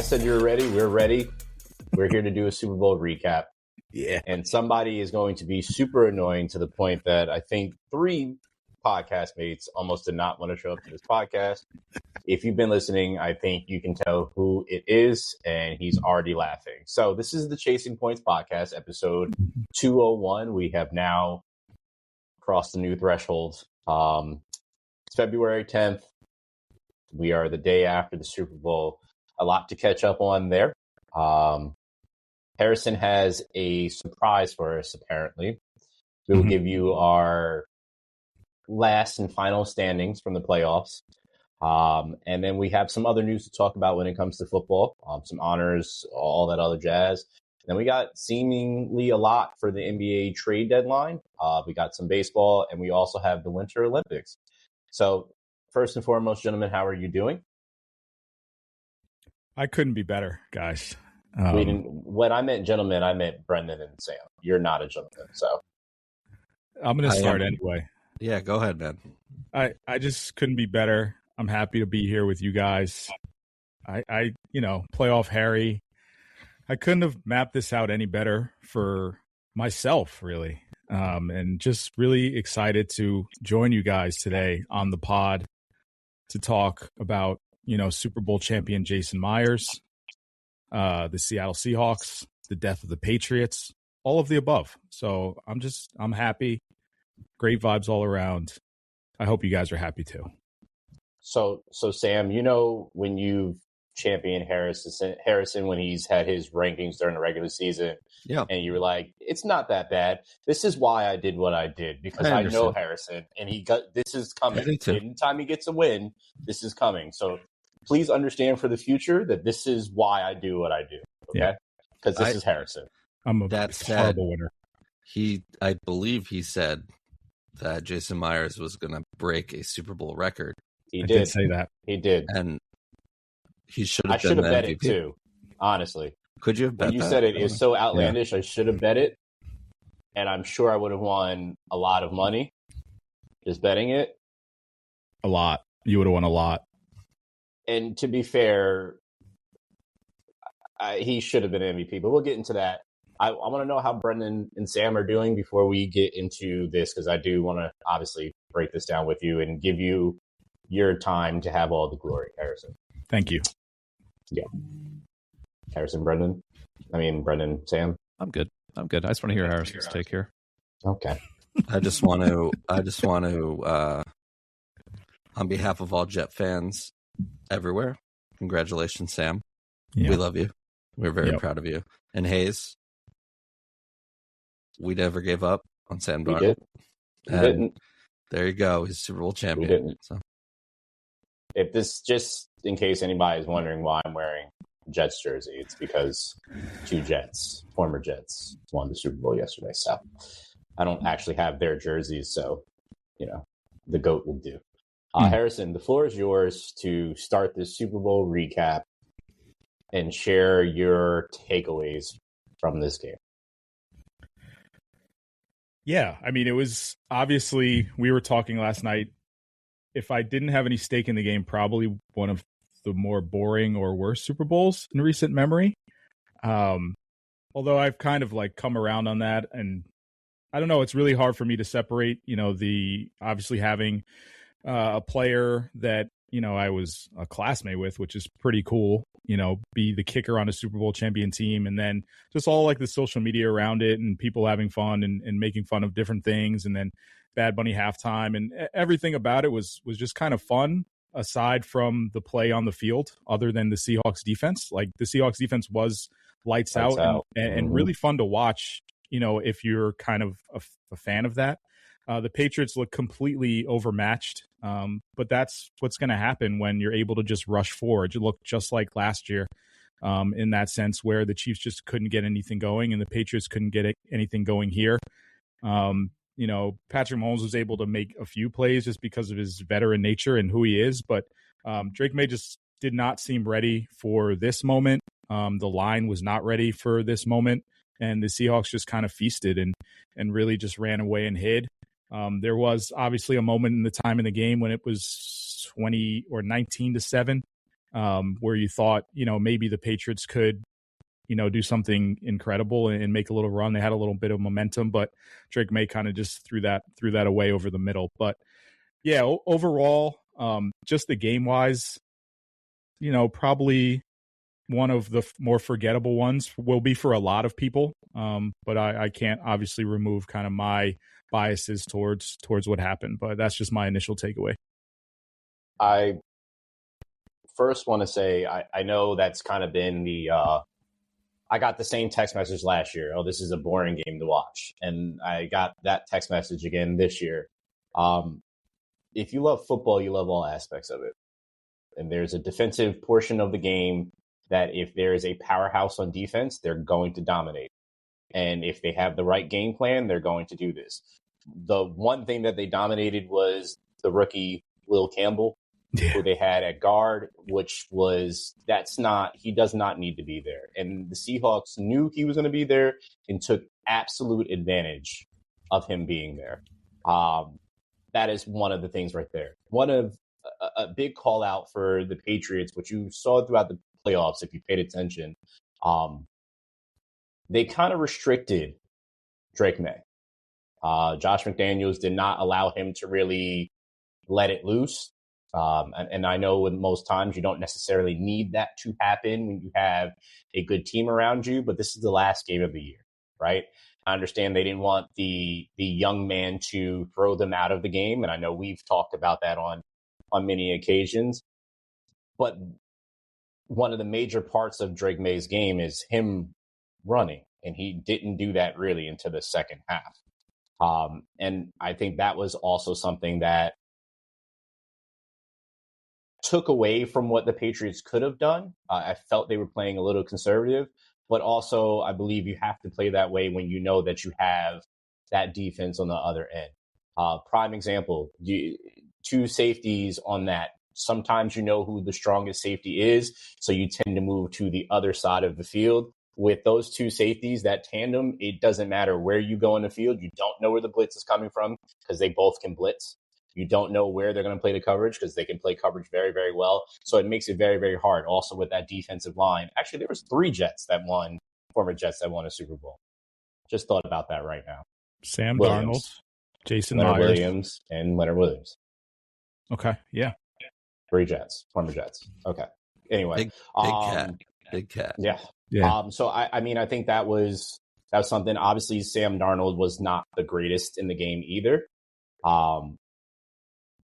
said you were ready. We're ready. We're here to do a Super Bowl recap. Yeah. And somebody is going to be super annoying to the point that I think 3 podcast mates almost did not want to show up to this podcast. If you've been listening, I think you can tell who it is, and he's already laughing. So this is the Chasing Points podcast, episode 201. We have now crossed the new threshold. It's February 10th. We are the day after the Super Bowl. A lot to catch up on there. Harrison has a surprise for us, apparently. We will give you our last and final standings from the playoffs. And then we have some other news to talk about when it comes to football, some honors, all that other jazz. And then we got seemingly a lot for the NBA trade deadline. We got some baseball, and we also have the Winter Olympics. So first and foremost, gentlemen, how are you doing? I couldn't be better, guys. When I meant gentlemen, I meant Brendan and Sam. You're not a gentleman, so I'm going to start anyway. Yeah, go ahead, man. I just couldn't be better. I'm happy to be here with you guys. I playoff Harry. I couldn't have mapped this out any better for myself, really. And just really excited to join you guys today on the pod to talk about, Super Bowl champion Jason Myers, the Seattle Seahawks, the death of the Patriots, all of the above. So I'm happy. Great vibes all around. I hope you guys are happy too. So Sam, when you've championed Harrison when he's had his rankings during the regular season, yeah, and you were like, it's not that bad. This is why I did what I did, because I know Harrison, and this is coming. Anytime he gets a win, this is coming. So please understand for the future that this is why I do what I do. Okay, because this is Harrison. I'm a horrible winner. I believe he said that Jason Myers was going to break a Super Bowl record. He did say that. He did, and he should have. I should have bet it too. Honestly, could you have bet? When you said it is so outlandish, yeah. I should have bet it, and I'm sure I would have won a lot of money just betting it. A lot. You would have won a lot. And to be fair, he should have been MVP, but we'll get into that. I want to know how Brendan and Sam are doing before we get into this, because I do want to obviously break this down with you and give you your time to have all the glory, Harrison. Thank you. Yeah. Brendan, Sam. I'm good. I just want to hear Harrison's take here. Okay. I just want to, on behalf of all Jet fans everywhere, congratulations, Sam. Yeah. We love you. We're very proud of you. And Hayes, we never gave up on Sam Darnold. We didn't. There you go. He's Super Bowl champion. We didn't. So. If this, just in case anybody is wondering why I'm wearing Jets jersey, it's because 2 Jets, former Jets, won the Super Bowl yesterday. So I don't actually have their jerseys, so the GOAT will do. Harrison, the floor is yours to start this Super Bowl recap and share your takeaways from this game. Yeah, it was obviously, we were talking last night. If I didn't have any stake in the game, probably one of the more boring or worse Super Bowls in recent memory. Although I've kind of come around on that, and I don't know, it's really hard for me to separate, the obviously having a player that, I was a classmate with, which is pretty cool, be the kicker on a Super Bowl champion team. And then just all the social media around it and people having fun and making fun of different things. And then Bad Bunny halftime and everything about it was just kind of fun, aside from the play on the field, other than the Seahawks defense. The Seahawks defense was lights out. And really fun to watch, if you're kind of a fan of that. The Patriots look completely overmatched, but that's what's going to happen when you're able to just rush forward. You look just like last year in that sense, where the Chiefs just couldn't get anything going and the Patriots couldn't get anything going here. Patrick Mahomes was able to make a few plays just because of his veteran nature and who he is, but Drake May just did not seem ready for this moment. The line was not ready for this moment, and the Seahawks just kind of feasted and really just ran away and hid. There was obviously a moment in the time in the game when it was 20 or 19-7, where you thought, maybe the Patriots could, do something incredible and make a little run. They had a little bit of momentum, but Drake May kind of just threw that away over the middle. But yeah, overall, just the game wise, probably one of the more forgettable ones will be for a lot of people. But I can't obviously remove kind of my biases towards what happened, but that's just my initial takeaway. I first want to say, I know that's kind of been I got the same text message last year. Oh, this is a boring game to watch. And I got that text message again this year. If you love football, you love all aspects of it. And there's a defensive portion of the game that if there is a powerhouse on defense, they're going to dominate. And if they have the right game plan, they're going to do this. The one thing that they dominated was the rookie Will Campbell, who they had at guard, he does not need to be there. And the Seahawks knew he was going to be there and took absolute advantage of him being there. That is one of the things right there. One of a big call out for the Patriots, which you saw throughout the playoffs, if you paid attention, they kind of restricted Drake May. Josh McDaniels did not allow him to really let it loose. And I know with most times you don't necessarily need that to happen when you have a good team around you, but this is the last game of the year, right? I understand they didn't want the young man to throw them out of the game. And I know we've talked about that on many occasions. But one of the major parts of Drake May's game is him running. And he didn't do that really until the second half. And I think that was also something that took away from what the Patriots could have done. I felt they were playing a little conservative, but also I believe you have to play that way when you know that you have that defense on the other end. Prime example, two safeties on that. Sometimes you know who the strongest safety is, so you tend to move to the other side of the field. With those two safeties, that tandem, it doesn't matter where you go in the field. You don't know where the blitz is coming from because they both can blitz. You don't know where they're going to play the coverage because they can play coverage very, very well. So it makes it very, very hard. Also with that defensive line. Actually, there was former Jets that won a Super Bowl. Just thought about that right now. Sam Darnold, Jason Leonard Myers. Williams, and Leonard Williams. Okay, yeah. 3 Jets, former Jets. Okay. Anyway. Big cat. Yeah. Yeah. So I think that was something. Obviously, Sam Darnold was not the greatest in the game either.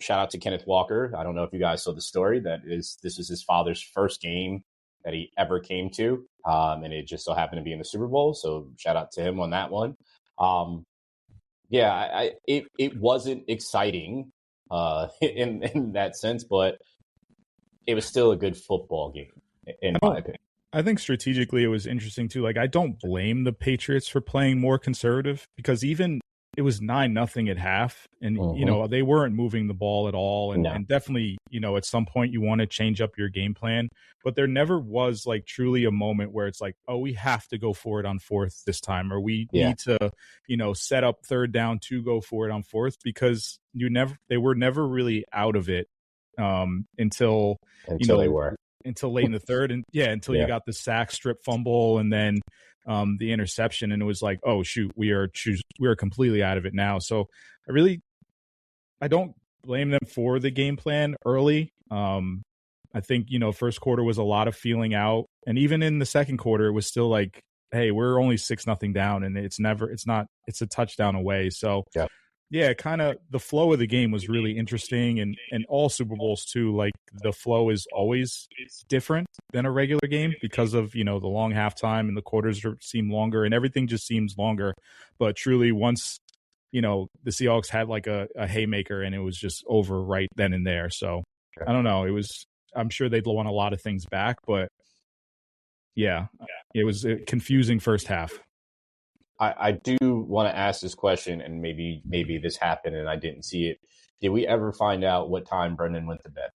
Shout out to Kenneth Walker. I don't know if you guys saw the story. This was his father's first game that he ever came to, and it just so happened to be in the Super Bowl. So shout out to him on that one. It wasn't exciting in that sense, but it was still a good football game in my opinion. I think strategically it was interesting too. Like, I don't blame the Patriots for playing more conservative because even it was 9-0 at half and, they weren't moving the ball at all. And definitely, at some point you want to change up your game plan, but there never was like truly a moment where it's like, oh, we have to go for it on fourth this time, or we need to, set up third down to go for it on fourth, because they were never really out of it until they were. Until late in the third, and until you got the sack, strip fumble, and then the interception, and it was like, oh shoot, we are completely out of it now. So I don't blame them for the game plan early. I think first quarter was a lot of feeling out, and even in the second quarter, it was still like, hey, we're only 6-0 down, and it's a touchdown away. So. Yeah, kind of the flow of the game was really interesting, and all Super Bowls too. Like, the flow is always different than a regular game because of the long halftime and the quarters seem longer and everything just seems longer. But truly, once the Seahawks had like a haymaker and it was just over right then and there. So I don't know. I'm sure they'd want a lot of things back, but it was a confusing first half. I do want to ask this question, and maybe this happened and I didn't see it. Did we ever find out what time Brendan went to bed?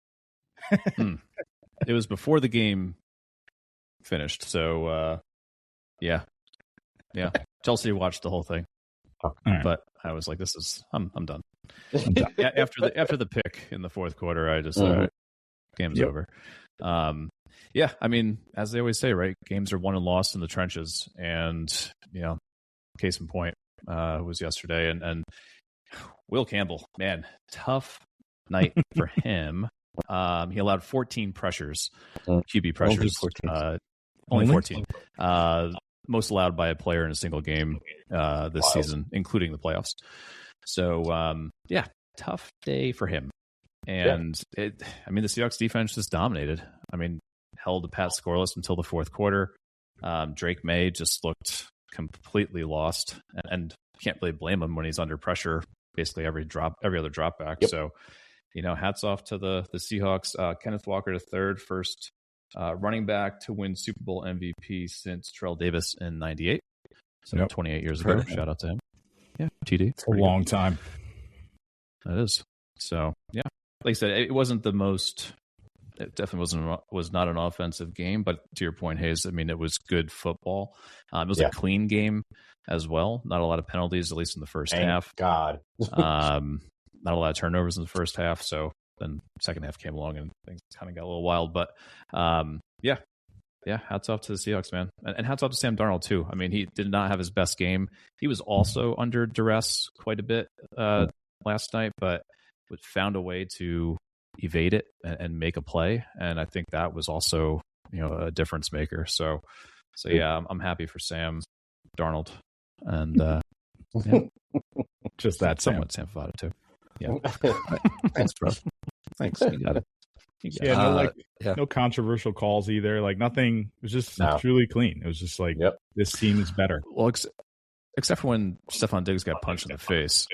It was before the game finished, so yeah. Chelsea watched the whole thing, but I was like, I'm done. After the pick in the fourth quarter, I just game's over. Yeah, I mean, as they always say, right? Games are won and lost in the trenches, and case in point was yesterday, and Will Campbell, man, tough night for him. He allowed 14 pressures, QB pressures, only 14. Most allowed by a player in a single game this season, including the playoffs. So, tough day for him. And the Seahawks defense just dominated. I mean, held the Pats scoreless until the fourth quarter. Drake May just looked completely lost, and can't really blame him when he's under pressure. Basically, every other drop back. Yep. So, hats off to the Seahawks. Kenneth Walker III, first running back to win Super Bowl MVP since Terrell Davis in '98. So 28 years ago. Shout out to him. Yeah, TD. It's a long time. That is. So yeah, like I said, it wasn't the most. It definitely was not an offensive game, but to your point, Hayes, I mean, it was good football. It was a clean game as well. Not a lot of penalties, at least in the first half. God. Not a lot of turnovers in the first half. So then second half came along and things kind of got a little wild. But hats off to the Seahawks, man. And hats off to Sam Darnold, too. I mean, he did not have his best game. He was also under duress quite a bit last night, but found a way to evade it and make a play. And I think that was also, a difference maker. So yeah, I'm happy for Sam Darnold. And just that somewhat Sam Fafada too. Yeah. Thanks, bro. Thanks. You got it. No controversial calls either. Like nothing. It was just truly clean. It was just like, this team is better. Well, except for when Stephon Diggs got punched in the face.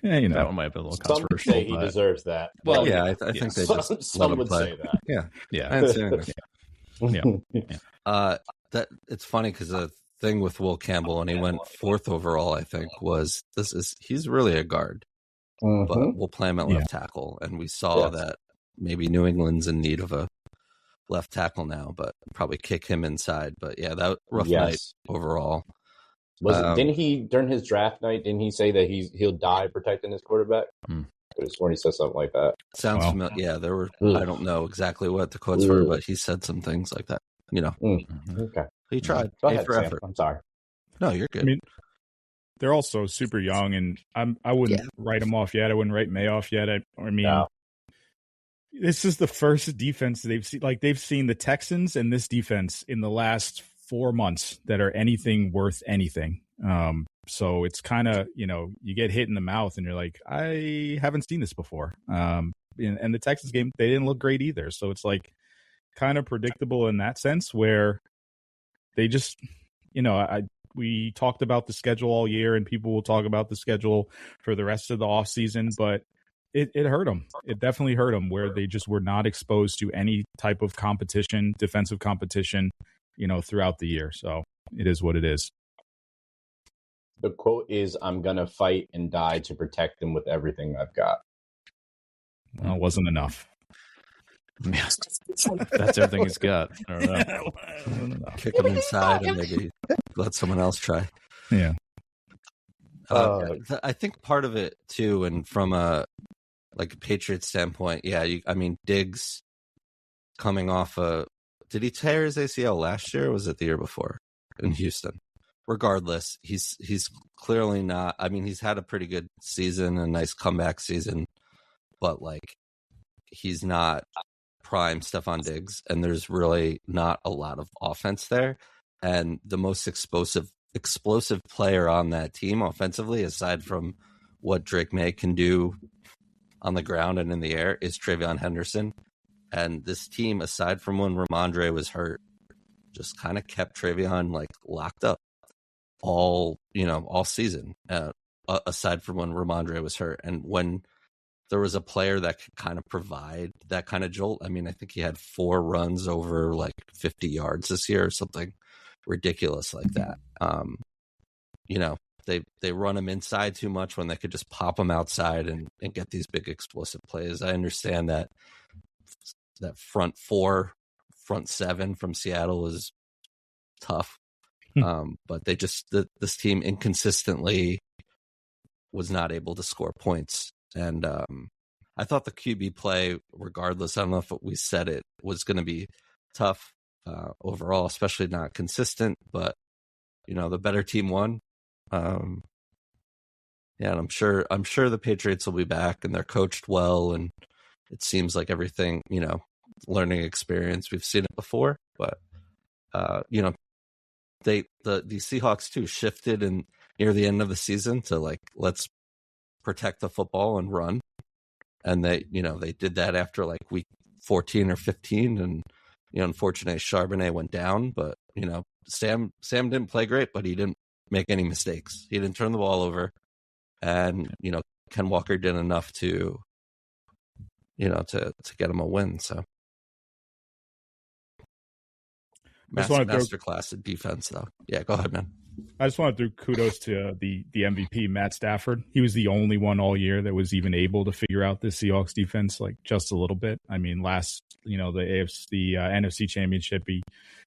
Yeah, that one might have been a little controversial. Some say he deserves that. Well, I think they just some would say that. Yeah. I understand. Yeah. That it's funny because the thing with Will Campbell, and he went 4th overall, I think, was he's really a guard, but we'll play him at left tackle, and we saw that maybe New England's in need of a left tackle now, but probably kick him inside. But yeah, that rough night overall. Didn't he during his draft night? Didn't he say that he'll die protecting his quarterback? I could have sworn he said something like that. Sounds familiar. Yeah, there were. I don't know exactly what the quotes were, but he said some things like that. Okay. He tried. Go ahead, for effort. I'm sorry. No, you're good. I mean, they're also super young, and I wouldn't write them off yet. I wouldn't write May off yet. This is the first defense they've seen. Like they've seen the Texans and this defense in the last 4 months that are anything worth anything. So it's kind of, you get hit in the mouth and you're like, I haven't seen this before. And the Texans game, they didn't look great either. So it's like kind of predictable in that sense where they just, we talked about the schedule all year and people will talk about the schedule for the rest of the off season, but it hurt them. It definitely hurt them where they just were not exposed to any type of competition, defensive competition, throughout the year. So it is what it is. The quote is, I'm going to fight and die to protect him with everything I've got. Well, it wasn't enough. Yes. That's everything he's got. I don't know. Kick him inside and maybe let someone else try. Yeah. I think part of it too, and from a Patriots standpoint, Diggs coming off did he tear his ACL last year or was it the year before in Houston? Regardless, he's clearly not. I mean, he's had a pretty good season, a nice comeback season, but he's not prime Stephon Diggs, and there's really not a lot of offense there. And the most explosive player on that team offensively, aside from what Drake May can do on the ground and in the air, is Travion Henderson. And this team, aside from when Ramondre was hurt, just kind of kept Travion locked up all season, aside from when Ramondre was hurt. And when there was a player that could kind of provide that kind of jolt, I mean, I think he had 4 runs over 50 yards this year or something ridiculous like that. They run him inside too much when they could just pop him outside and get these big explosive plays. I understand that front 7 from Seattle is tough. But they this team inconsistently was not able to score points. And I thought the QB play, regardless, I don't know if we said it, was going to be tough overall, especially not consistent. But the better team won. And I'm sure the Patriots will be back, and they're coached well, and it seems like everything, learning experience. We've seen it before, but the Seahawks too shifted and near the end of the season to let's protect the football and run, and they did that after week 14 or 15, and unfortunately Charbonnet went down, but Sam didn't play great, but he didn't make any mistakes. He didn't turn the ball over, and Ken Walker did enough to to get him a win. So masterclass in defense, though. Yeah, go ahead, man. I just want to do kudos to the MVP, Matt Stafford. He was the only one all year that was even able to figure out the Seahawks defense just a little bit. I mean, last the NFC Championship,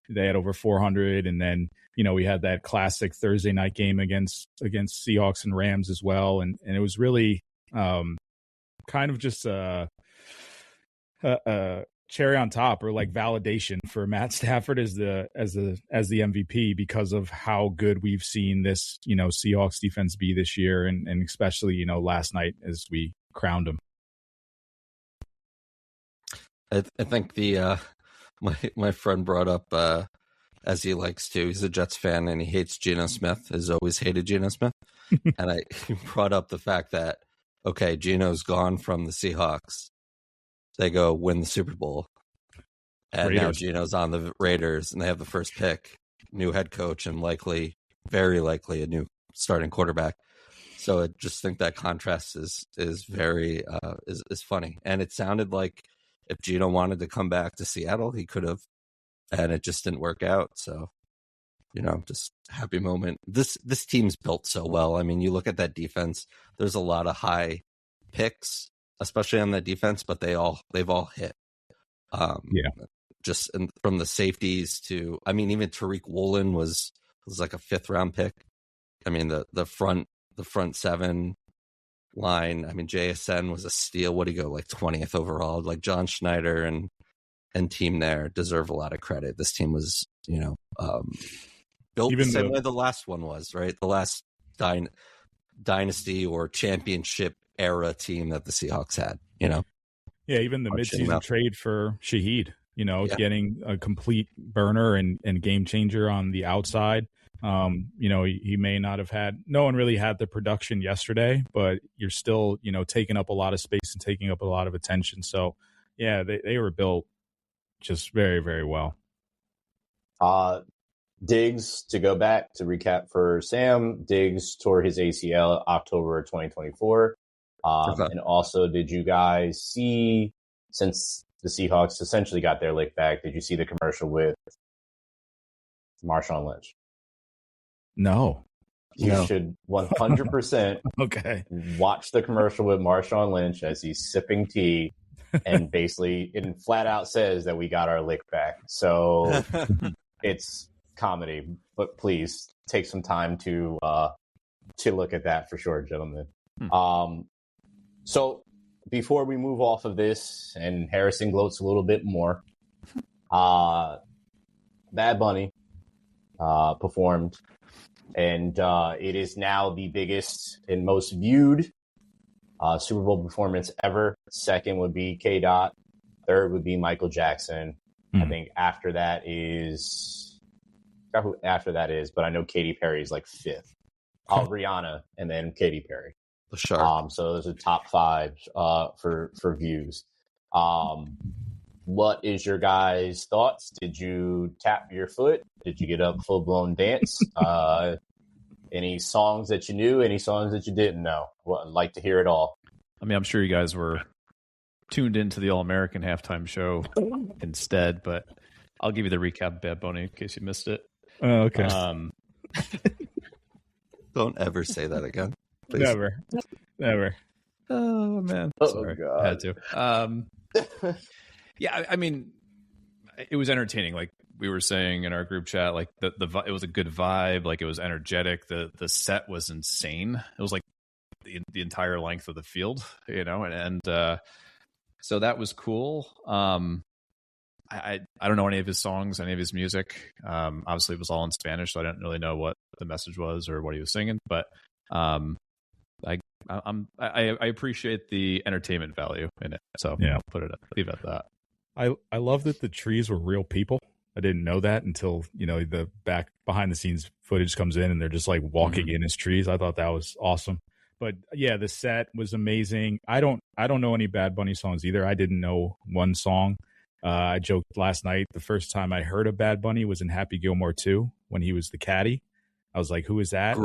they had over 400, and then we had that classic Thursday night game against Seahawks and Rams as well, and it was really kind of just a cherry on top, or validation for Matt Stafford as the MVP, because of how good we've seen this Seahawks defense be this year, and especially last night as we crowned him. I think my friend brought up, as he likes to, he's a Jets fan and he hates Geno Smith, has always hated Geno Smith. And he brought up the fact that, okay, Geno's gone from the Seahawks. They go win the Super Bowl. And Raiders. Now Geno's on the Raiders, and they have the first pick, new head coach, and very likely a new starting quarterback. So I just think that contrast is very is funny. And it sounded like if Geno wanted to come back to Seattle, he could have, and it just didn't work out. So, just happy moment. This team's built so well. I mean, you look at that defense, there's a lot of high picks, especially on that defense, but they've all hit. Just from the safeties to, I mean, even Tariq Woolen was like a 5th round pick. I mean, the front 7 line, I mean, JSN was a steal. What do you go, 20th overall? John Schneider and team there deserve a lot of credit. This team was, built even the same way the last one was, right? The last dynasty or championship era team that the Seahawks had, Yeah, even the midseason trade for Shaheed, getting a complete burner and game changer on the outside. He may not have no one really had the production yesterday, but you're still, taking up a lot of space and taking up a lot of attention. So, yeah, they were built just very, very well. Diggs, to go back to recap for Sam, Diggs tore his ACL October 2024. And also, did you guys see, since the Seahawks essentially got their lick back, did you see the commercial with Marshawn Lynch? No. You should 100% okay. watch the commercial with Marshawn Lynch as he's sipping tea and basically it flat out says that we got our lick back. So it's comedy, but please take some time to look at that for sure, gentlemen. So before we move off of this and Harrison gloats a little bit more, Bad Bunny performed, and it is now the biggest and most viewed Super Bowl performance ever. Second would be K-Dot. Third would be Michael Jackson. I think after that is, I forgot who after that is, but I know Katy Perry is 5th. Rihanna, and then Katy Perry. The Shark. So those are top 5 for views. What is your guys' thoughts? Did you tap your foot? Did you get up full blown dance? Any songs that you knew? Any songs that you didn't know? Well, I'd like to hear it all. I mean, I'm sure you guys were tuned into the All American halftime show instead, but I'll give you the recap of Bad Bunny in case you missed it. Oh, okay. Don't ever say that again. Please. Never. Oh man. Sorry. God. I had to. Yeah, I mean, it was entertaining. Like we were saying in our group chat, it was a good vibe. It was energetic. The set was insane. It was the entire length of the field, and so that was cool. I don't know any of his songs, any of his music. Obviously, it was all in Spanish, so I didn't really know what the message was or what he was singing. But I appreciate the entertainment value in it. So yeah, I'll leave it at that. I love that the trees were real people. I didn't know that until the back behind the scenes footage comes in and they're just like walking in as trees. I thought that was awesome. But yeah, the set was amazing. I don't know any Bad Bunny songs either. I didn't know one song. I joked last night, the first time I heard of Bad Bunny was in Happy Gilmore 2 when he was the caddy. I was like, who is that?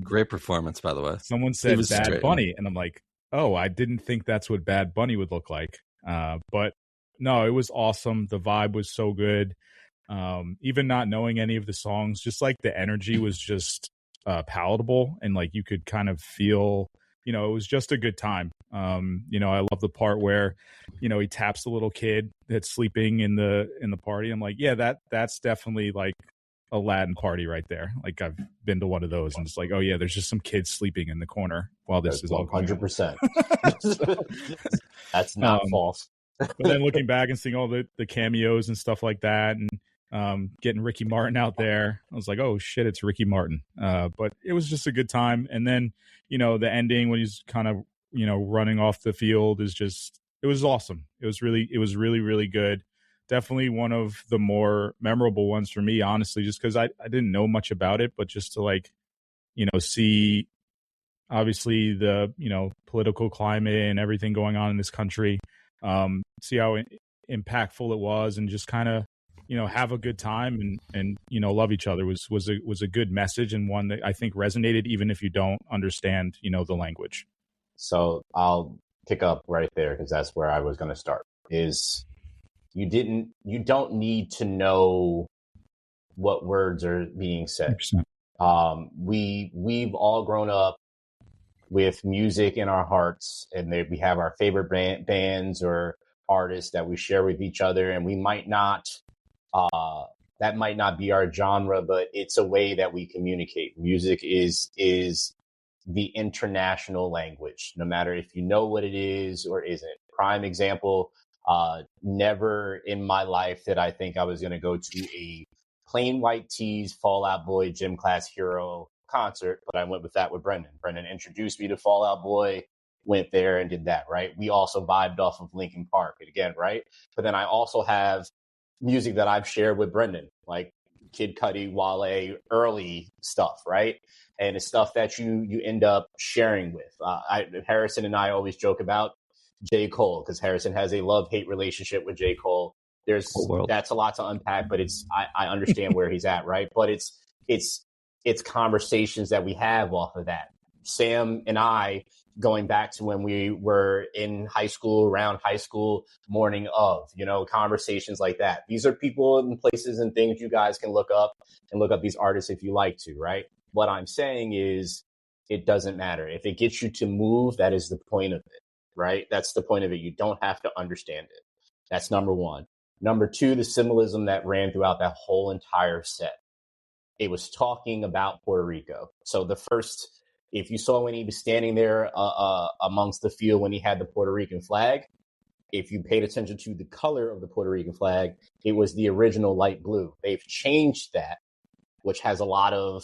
Great performance, by the way. Someone said Bad Bunny, and I'm like, oh, I didn't think that's what Bad Bunny would look like. But no, it was awesome. The vibe was so good. Even not knowing any of the songs, just like the energy was just palatable, and like you could kind of feel, it was just a good time. I love the part where, he taps the little kid that's sleeping in the party. I'm like, yeah, that's definitely like a Latin party right there. Like I've been to one of those and it's like, oh yeah, there's just some kids sleeping in the corner while this is all 100%. That's not false. But then looking back and seeing all the cameos and stuff like that, and getting Ricky Martin out there, I was like, oh shit, it's Ricky Martin. But it was just a good time. And then, the ending when he's kind of, running off the field it was awesome. It was really, really good. Definitely one of the more memorable ones for me, honestly, just because I didn't know much about it, but just to see obviously the, political climate and everything going on in this country, see how impactful it was, and just kind of, have a good time and love each other was a good message, and one that I think resonated even if you don't understand, the language. So I'll pick up right there because that's where I was going to start. Is you don't need to know what words are being said. 100%. We've all grown up with music in our hearts, and we have our favorite bands or artists that we share with each other, and we might not that might not be our genre, but it's a way that we communicate. Music is the international language, no matter if you know what it is or isn't. Prime example, never in my life did I think I was going to go to a Plain White T's Fall Out Boy Gym Class Hero concert, but I went with Brendan. Brendan introduced me to Fall Out Boy, went there and did that, right? We also vibed off of Linkin Park again, right? But then I also have music that I've shared with Brendan, like Kid Cudi, Wale, early stuff, right? And it's stuff that you end up sharing with. Harrison and I always joke about J. Cole, because Harrison has a love-hate relationship with J. Cole. That's a lot to unpack, but I understand where he's at, right? But it's conversations that we have off of that. Sam and I, going back to when we were in high school, around high school, morning of, conversations like that. These are people and places and things you guys can look up these artists if you like to, right? What I'm saying is it doesn't matter. If it gets you to move, that is the point of it, right? That's the point of it. You don't have to understand it. That's number one. Number two, the symbolism that ran throughout that whole entire set. It was talking about Puerto Rico. So if you saw when he was standing there amongst the field when he had the Puerto Rican flag, if you paid attention to the color of the Puerto Rican flag, it was the original light blue. They've changed that, which has a lot of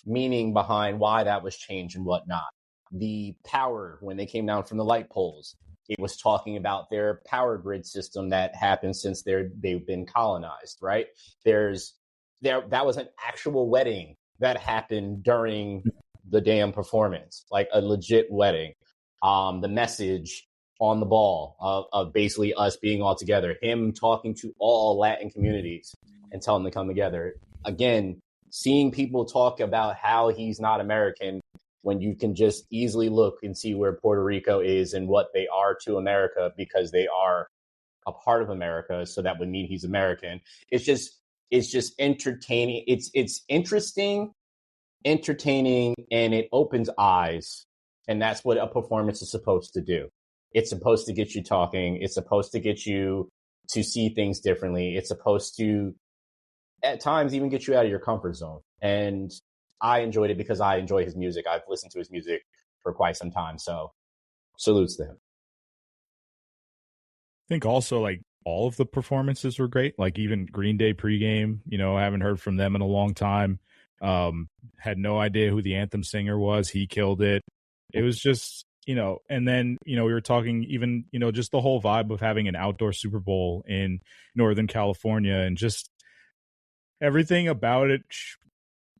meaning behind why that was changed and whatnot. The power, when they came down from the light poles, it was talking about their power grid system that happened since they've been colonized, right? That was an actual wedding that happened during the damn performance, like a legit wedding. The message on the ball of basically us being all together, him talking to all Latin communities and telling them to come together. Again, seeing people talk about how he's not American when you can just easily look and see where Puerto Rico is and what they are to America because they are a part of America. So that would mean he's American. It's just entertaining. It's interesting, entertaining, and it opens eyes. And that's what a performance is supposed to do. It's supposed to get you talking. It's supposed to get you to see things differently. It's supposed to, at times, even get you out of your comfort zone. And I enjoyed it because I enjoy his music. I've listened to his music for quite some time. So salutes to him. I think also like all of the performances were great. Like even Green Day pregame, I haven't heard from them in a long time. Had no idea who the anthem singer was. He killed it. It was just, and then, we were talking even, just the whole vibe of having an outdoor Super Bowl in Northern California and just everything about it.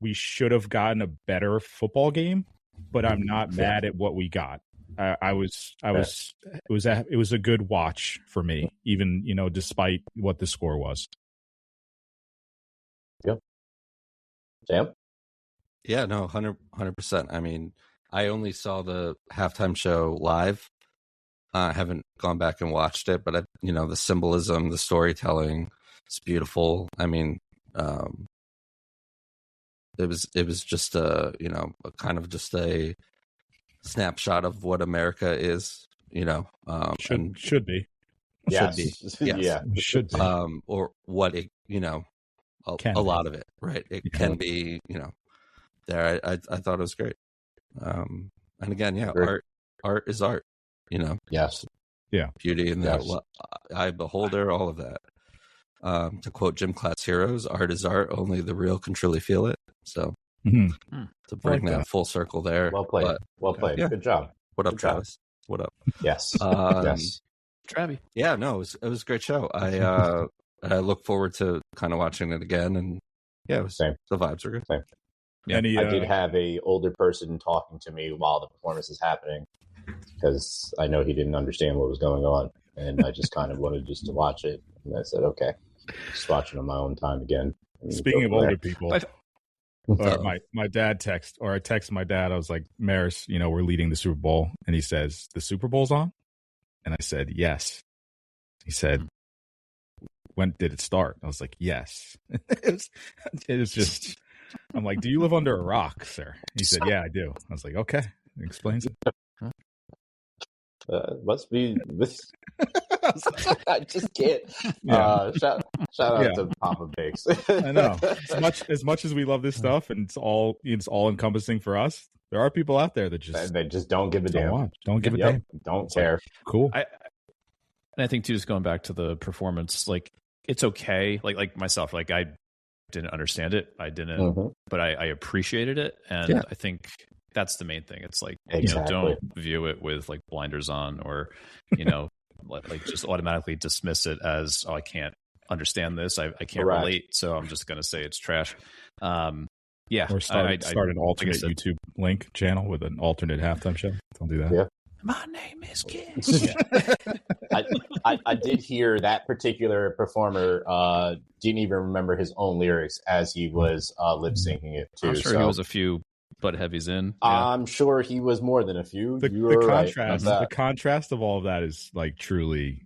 We should have gotten a better football game, but I'm not mad at what we got. It was a good watch for me, even, despite what the score was. Yep. Sam? Yeah, no, 100%. I mean, I only saw the halftime show live. I haven't gone back and watched it, but the symbolism, the storytelling, it's beautiful. I mean, it was just a kind of just a snapshot of what America is, should be. Yes. Should be. Yes. Yeah. Should be. Or what it, a lot of it, right? It can be, there. I thought it was great. And again, art is art, Yes. Yeah. Beauty and yes. the eye beholder, all of that. To quote Gym Class Heroes, art is art, only the real can truly feel it. So to bring that full circle there. Well played. Well played. Yeah. Good job. What up, Good Travis? job. What up? Yes. Yes. Travi. Yeah, no, it was a great show. I look forward to kind of watching it again, and yeah, it was Same. The vibes are good. Same. Yeah. I did have a older person talking to me while the performance is happening because I know he didn't understand what was going on, and I just kind of wanted just to watch it. And I said, okay, just watching on my own time again. Speaking of older people, my dad I text my dad. I was like, Maris, we're leading the Super Bowl, and he says, the Super Bowl's on, and I said, yes. He said, when did it start? I was like, yes. it was just. I'm like, do you live under a rock, sir? He said, yeah, I do. I was like, okay. It explains it. Must be this. I just can't. Yeah. Shout out to Papa Bakes. I know. As much as we love this stuff and it's all encompassing for us, there are people out there that just don't give a damn. Don't give a damn. Don't care. Cool. And I think too, just going back to the performance, like it's okay. Like myself, like I didn't understand it. I didn't, but I appreciated it, and I think that's the main thing. It's like don't view it with like blinders on, or like just automatically dismiss it as I can't understand this. I can't relate, so I'm just going to say it's trash. Or start an alternate YouTube link channel with an alternate halftime show. Don't do that. Yeah. My name is Kid. I did hear that particular performer didn't even remember his own lyrics as he was lip syncing it too. I'm sure he was a few butt heavies in. Yeah. I'm sure he was more than a few. The contrast of all of that is like truly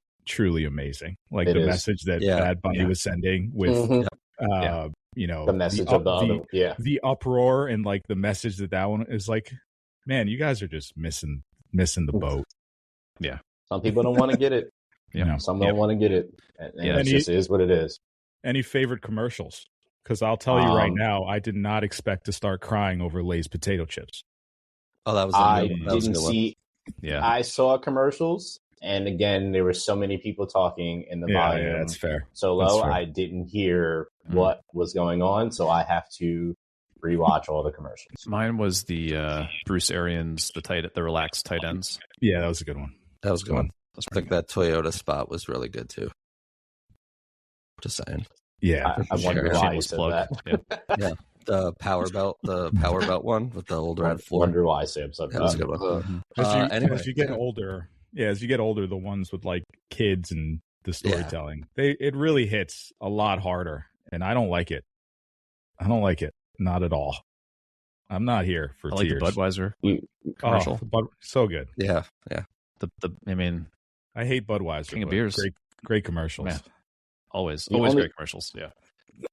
amazing. Like the message that Bad Bunny was sending with the message of the uproar, and like the message that one is like, man, you guys are just missing the boat. Yeah. Some people don't want to get it. Some don't want to get it. And it just is what it is. Any favorite commercials? Because I'll tell you right now, I did not expect to start crying over Lay's potato chips. Oh, that was didn't see. Yeah, I saw commercials, and again, there were so many people talking in the volume. Yeah, that's fair. So low, I didn't hear what was going on, so I have to rewatch all the commercials. Mine was the Bruce Arians, the relaxed tight ends. Yeah, that was a good one. That was a good one. I think that Toyota spot was really good too. Just saying. Yeah, I wonder why you said that. Yeah, the power belt one with the old red floor. Wonder why Sam said that was a good one. As you get older, the ones with like kids and the storytelling, it really hits a lot harder, and I don't like it. Not at all. I'm not here for tears. Like the Budweiser commercial. So good. Yeah. I hate Budweiser. King of beers. Great commercials. Man. Always great commercials. Yeah.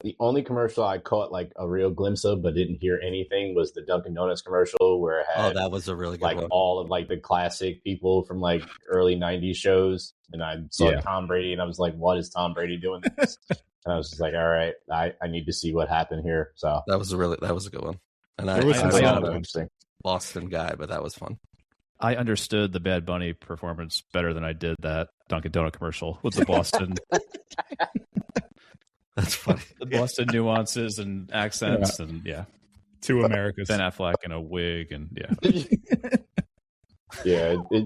The only commercial I caught like a real glimpse of, but didn't hear anything, was the Dunkin' Donuts commercial where it had that was a really good one. All of like the classic people from like early '90s shows, and I saw Tom Brady, and I was like, "What is Tom Brady doing this?" And I was just like, "All right, I need to see what happened here." So that was a good one. And I'm not a Boston guy, but that was fun. I understood the Bad Bunny performance better than I did that Dunkin' Donut commercial with the Boston. That's funny. The Boston nuances and accents, and Two Americas. Ben Affleck in a wig, and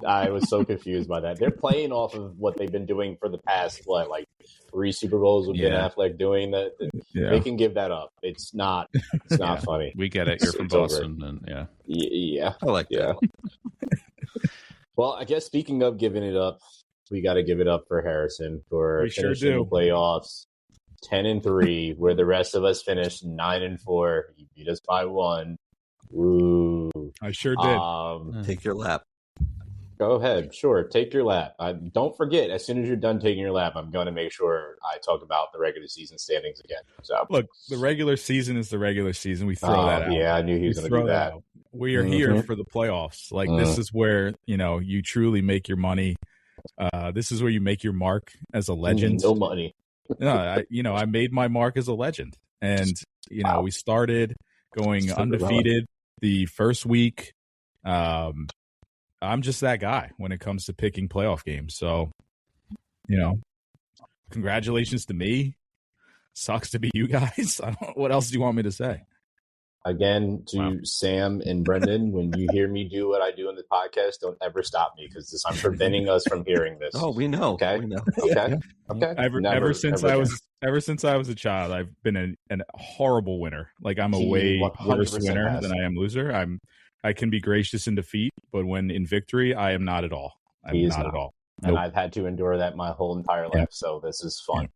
I was so confused by that. They're playing off of what they've been doing for the past, like 3 Super Bowls with Ben Affleck doing that. They can give that up. It's not funny. We get it. You're from Boston, and yeah. I like that. Well, I guess speaking of giving it up, we got to give it up for Harrison for finishing the playoffs 10-3, where the rest of us finished 9-4. He beat us by 1. Woo! I sure did. Take your lap. Go ahead. Sure. Take your lap. Don't forget, as soon as you're done taking your lap, I'm going to make sure I talk about the regular season standings again. So look, the regular season is the regular season. We throw that out. Yeah, I knew he was going to do that. We are here for the playoffs. Like this is where, you truly make your money. This is where you make your mark as a legend. No money. No, I made my mark as a legend. And, we started going undefeated the first week. I'm just that guy when it comes to picking playoff games. So, congratulations to me. Sucks to be you guys. What else do you want me to say? Again, to Sam and Brendan, when you hear me do what I do in the podcast, don't ever stop me because I'm preventing us from hearing this. Oh, we know. Okay. We know. Okay. Okay. Ever since I was a child, I've been a horrible winner. Like I'm a way worse winner than I am loser. I can be gracious in defeat, but when in victory, I am not at all. I'm not at all. And I've had to endure that my whole entire life, so this is fun.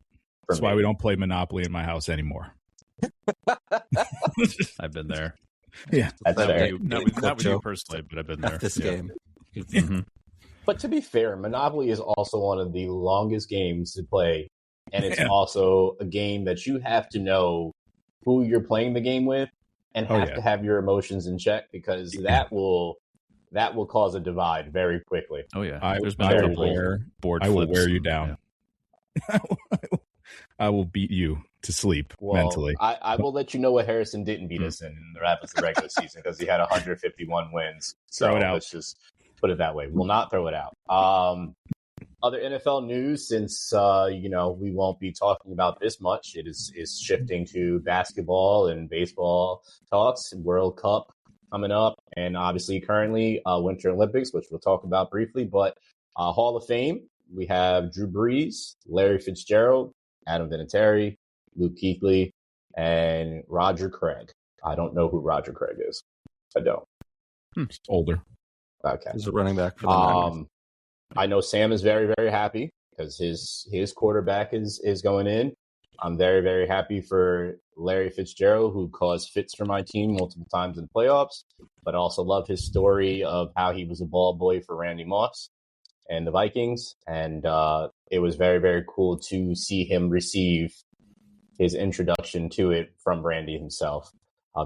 That's why we don't play Monopoly in my house anymore. I've been there. Yeah, that's fair. Not with you personally, but I've been there. This game. But to be fair, Monopoly is also one of the longest games to play, and it's also a game that you have to know who you're playing the game with, and have to have your emotions in check because that will cause a divide very quickly. Oh yeah, I will wear you down. Yeah. I will beat you to sleep mentally. I will let you know what Harrison didn't beat us in the regular season because he had 151 wins. So throw it out. Let's just put it that way. We'll not throw it out. Other NFL news, since we won't be talking about this much, it is shifting to basketball and baseball talks. World Cup coming up, and obviously currently Winter Olympics, which we'll talk about briefly. But Hall of Fame, we have Drew Brees, Larry Fitzgerald, Adam Vinatieri, Luke Kuechly, and Roger Craig. I don't know who Roger Craig is. I don't. He's older. Okay. He's a running back for the Niners. I know Sam is very, very happy because his quarterback is going in. I'm very, very happy for Larry Fitzgerald, who caused fits for my team multiple times in playoffs, but also love his story of how he was a ball boy for Randy Moss and the Vikings. And it was very, very cool to see him receive his introduction to it from Randy himself.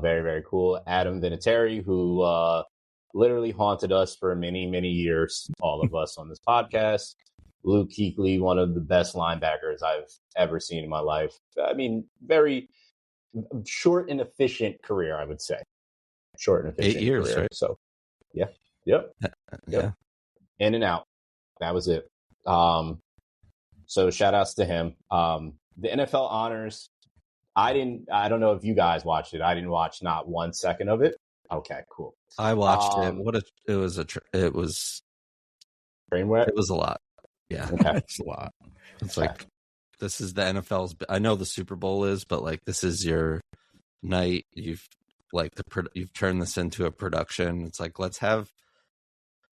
Very, very cool. Adam Vinatieri, who literally haunted us for many, many years, all of us on this podcast. Luke Kuechly, one of the best linebackers I've ever seen in my life. I mean, very short and efficient career, I would say. Short and efficient 8 years, career. right? So, yeah. Yep. In and out. That was it. So shout outs to him. The NFL honors. I don't know if you guys watched it. I didn't watch not 1 second of it. Okay, cool. I watched it. It was train wreck. It was a lot. Yeah. Okay. It's a lot. It's like, this is the NFL's. I know the Super Bowl is, but like, this is your night. You've turned this into a production. It's like, let's have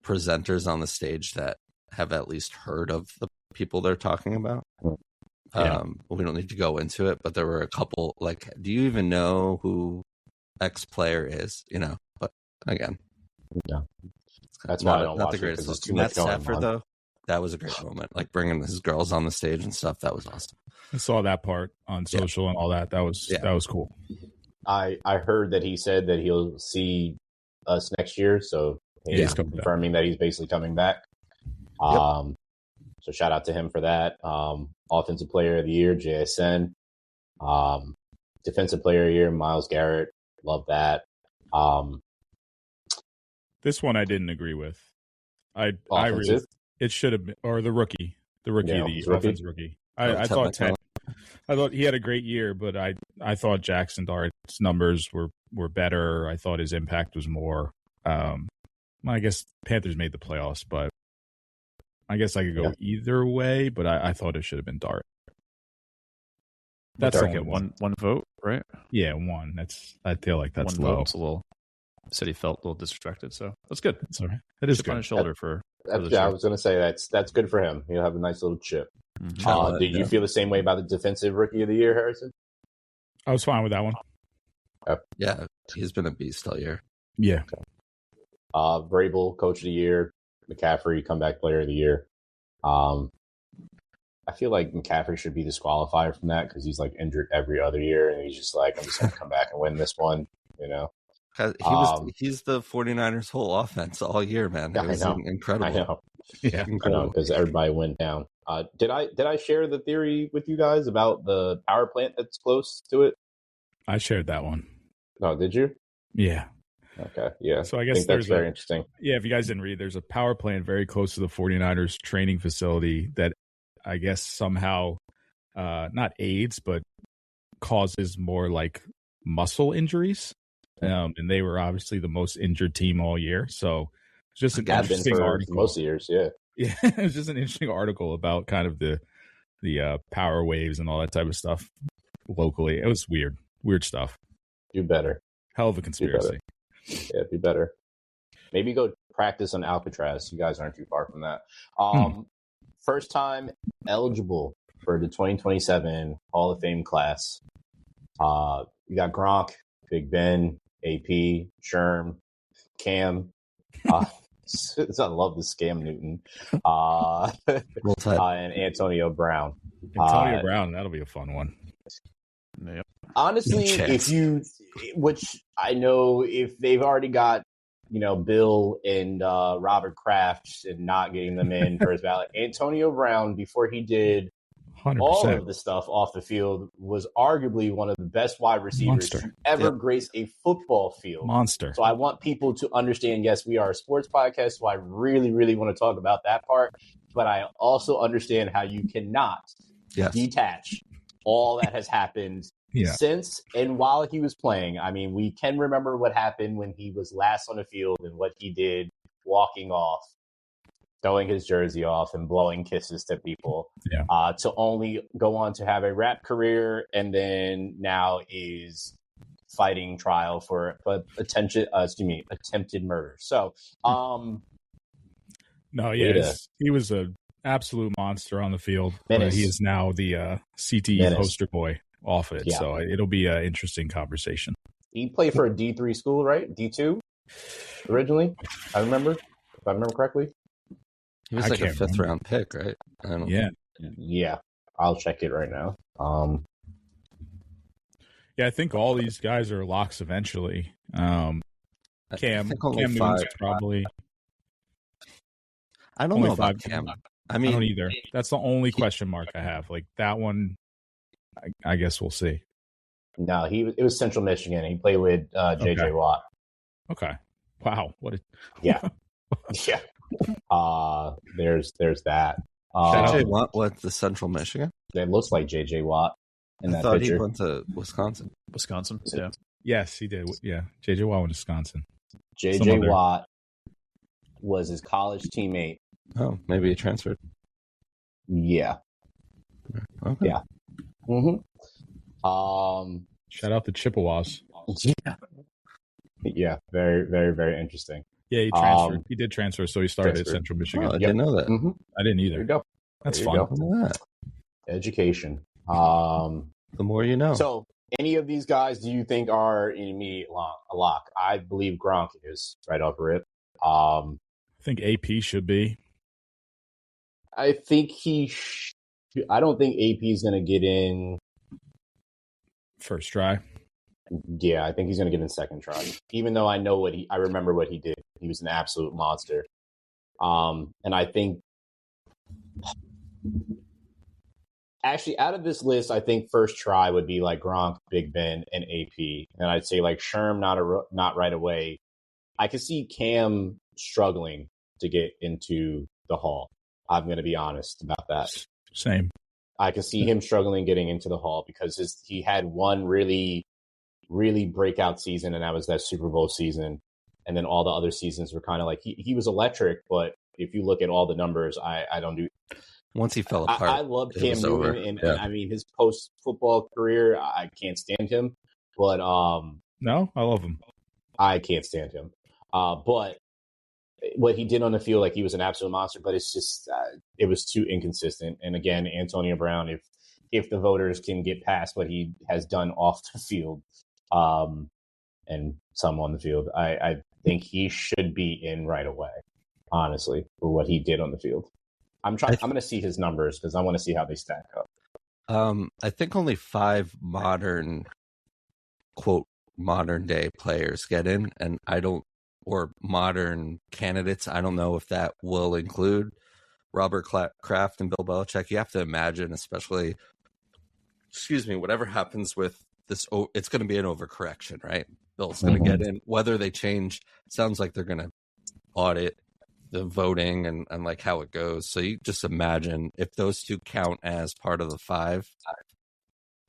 presenters on the stage that have at least heard of the people they're talking about. Yeah. We don't need to go into it, but there were a couple. Like, do you even know who X player is? But again, yeah, that's why I don't watch the greatest. It, there's too much going Stafford, on. though, that was a great moment. Like bringing his girls on the stage and stuff. That was awesome. I saw that part on social and all that. That was cool. I heard that he said that he'll see us next year, so he's confirming that he's basically coming back. So shout out to him for that. Offensive Player of the Year, JSN. Defensive Player of the Year, Myles Garrett. Love that. This one I didn't agree with. It should have been, or the rookie of the offensive rookie. I thought he had a great year, but I thought Jackson Dart's numbers were better. I thought his impact was more. I guess Panthers made the playoffs, but I guess I could go either way. But I thought it should have been Dart. That's Dart get one vote, right? Yeah, one. I feel like that's one low. Vote's a little. Said he felt a little disrespected, so that's good. That's all right. That is good. On his shoulder for I was going to say that's good for him. He'll have a nice little chip. Mm-hmm. Did you feel the same way about the defensive rookie of the year, Harrison? I was fine with that one. Yeah, he's been a beast all year. Yeah. Okay. Vrabel, coach of the year. McCaffrey, comeback player of the year. I feel like McCaffrey should be disqualified from that because he's like injured every other year, and he's just like, I'm just going to come back and win this one, you know? He's the 49ers' whole offense all year, man. It was incredible. I know. Yeah, incredible because everybody went down. Did I share the theory with you guys about the power plant that's close to it? I shared that one. No, did you? Yeah. Okay. Yeah. So I guess that's very interesting. Yeah, if you guys didn't read, there's a power plant very close to the 49ers training facility that I guess somehow not aids but causes more like muscle injuries. And they were obviously the most injured team all year. So it's just an interesting article. Most years, yeah. Yeah, it's just an interesting article about kind of the power waves and all that type of stuff locally. It was weird stuff. Do better. Hell of a conspiracy. Yeah, be better. Maybe go practice on Alcatraz. You guys aren't too far from that. First time eligible for the 2027 Hall of Fame class. You got Gronk, Big Ben, AP, Sherm, Cam. I love the Scam Newton. And Antonio Brown. Antonio Brown, that'll be a fun one. Yep. Honestly, which I know if they've already got, Bill and Robert Kraft and not getting them in for his ballot, Antonio Brown, before he did 100%. all of the stuff off the field, was arguably one of the best wide receivers to ever grace a football field. Monster. So I want people to understand, yes, we are a sports podcast, so I really, really want to talk about that part. But I also understand how you cannot detach all that has happened since and while he was playing. I mean, we can remember what happened when he was last on the field and what he did walking off, throwing his jersey off and blowing kisses to people, to only go on to have a rap career and then now is fighting trial for attempted murder. So, he was an absolute monster on the field. He is now the CTE poster boy off it. Yeah. So it'll be an interesting conversation. He played for a D3 school, right? D2 originally, if I remember correctly. He was like a fifth-round pick, right? Yeah. I'll check it right now. I think all these guys are locks eventually. Cam Newton's probably. I don't know about Cam. I don't either. That's the only question mark I have. Like that one, I guess we'll see. No, it was Central Michigan. He played with JJ Watt. Okay. Wow. Yeah. There's that. JJ Watt went to Central Michigan? It looks like JJ Watt in that thought picture. He went to Wisconsin. Yeah. Yes, he did. Yeah. JJ Watt went to Wisconsin. JJ Watt was his college teammate. Oh, maybe he transferred. Yeah. Okay. Yeah. Mm-hmm. Shout out to Chippewas. Yeah. Very, very, very interesting. Yeah, he transferred. He did transfer, so he started at Central Michigan. I didn't know that. Mm-hmm. I didn't either. There you go. That's fun. Education. The more you know. So, any of these guys do you think are an immediate lock? I believe Gronk is right off the rip. I think AP should be. I think I don't think AP is going to get in first try. Yeah, I think he's going to get in second try. Even though I remember what he did. He was an absolute monster. And I think actually out of this list, I think first try would be like Gronk, Big Ben, and AP. And I'd say like Sherm not right away. I could see Cam struggling to get into the Hall. I'm going to be honest about that. Same. I can see him struggling getting into the Hall because he had one really, really breakout season, and that was that Super Bowl season. And then all the other seasons were kind of like he was electric, but if you look at all the numbers, I don't do. Once he fell apart, I love Cam Newton, and I mean his post football career. I can't stand him, but no, I love him. I can't stand him, but what he did on the field, like he was an absolute monster. But it's just it was too inconsistent. And again, Antonio Brown, if the voters can get past what he has done off the field, and some on the field, I think he should be in right away. Honestly, for what he did on the field. I'm going to see his numbers because I want to see how they stack up. I think only 5 modern, quote, modern day players get in, and or modern candidates. I don't know if that will include Robert Kraft and Bill Belichick. You have to imagine, especially, whatever happens with this, it's going to be an overcorrection, right? Bill's going to get in. Whether they change, sounds like they're going to audit the voting and like how it goes. So you just imagine if those two count as part of the 5,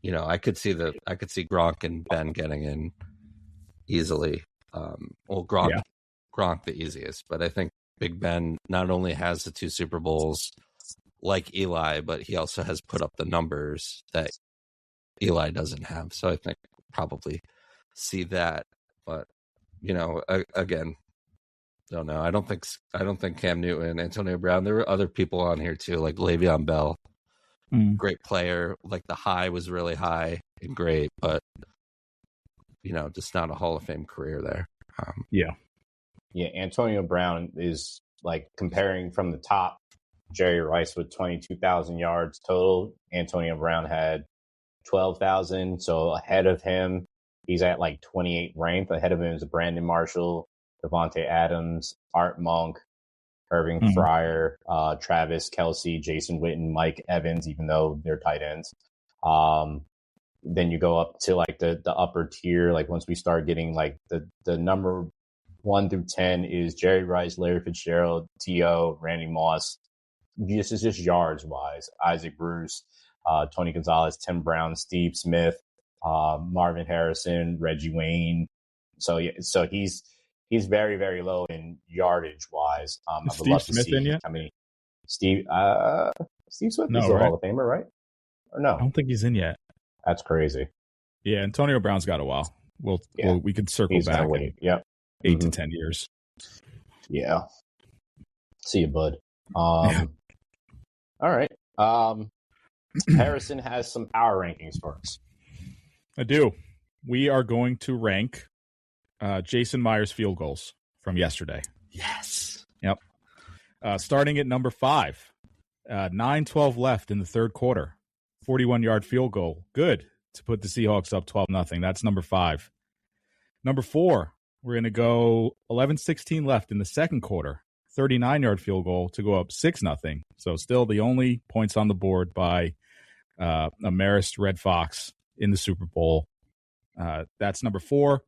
I could see Gronk and Ben getting in easily. Gronk the easiest, but I think Big Ben not only has the 2 Super Bowls like Eli, but he also has put up the numbers that Eli doesn't have. So I think probably see that, but again, don't know. I don't think Cam Newton, Antonio Brown. There were other people on here too, like Le'Veon Bell, great player. Like the high was really high and great, but just not a Hall of Fame career there. Yeah. Antonio Brown is like comparing from the top. Jerry Rice with 22,000 yards total. Antonio Brown had 12,000, so ahead of him, he's at like 28th ranked. Ahead of him is Brandon Marshall, Devontae Adams, Art Monk, Irving Fryer, Travis Kelce, Jason Witten, Mike Evans, even though they're tight ends. Then you go up to like the upper tier. Like once we start getting like the number 1 through 10 is Jerry Rice, Larry Fitzgerald, T.O., Randy Moss. This is just yards wise. Isaac Bruce, Tony Gonzalez, Tim Brown, Steve Smith, Marvin Harrison, Reggie Wayne. So he's very, very low in yardage wise. I would Steve love to Smith see in yet? how many. Steve Smith No, is a right? Hall of Famer, right? Or no? I don't think he's in yet. That's crazy. Yeah, Antonio Brown's got a while. We could circle He's back. gonna wait. Yep. 8 to 10 years. Yeah. See you, bud. All right. Harrison has some power rankings for us. I do. We are going to rank Jason Myers' field goals from yesterday. Yes. Yep. Starting at number 5. 9:12 left in the third quarter. 41-yard field goal. Good to put the Seahawks up 12-0. That's number 5. Number 4, we're going to go 11:16 left in the second quarter. 39-yard field goal to go up 6-0. So still the only points on the board by a Marist Red Fox in the Super Bowl. That's number 4.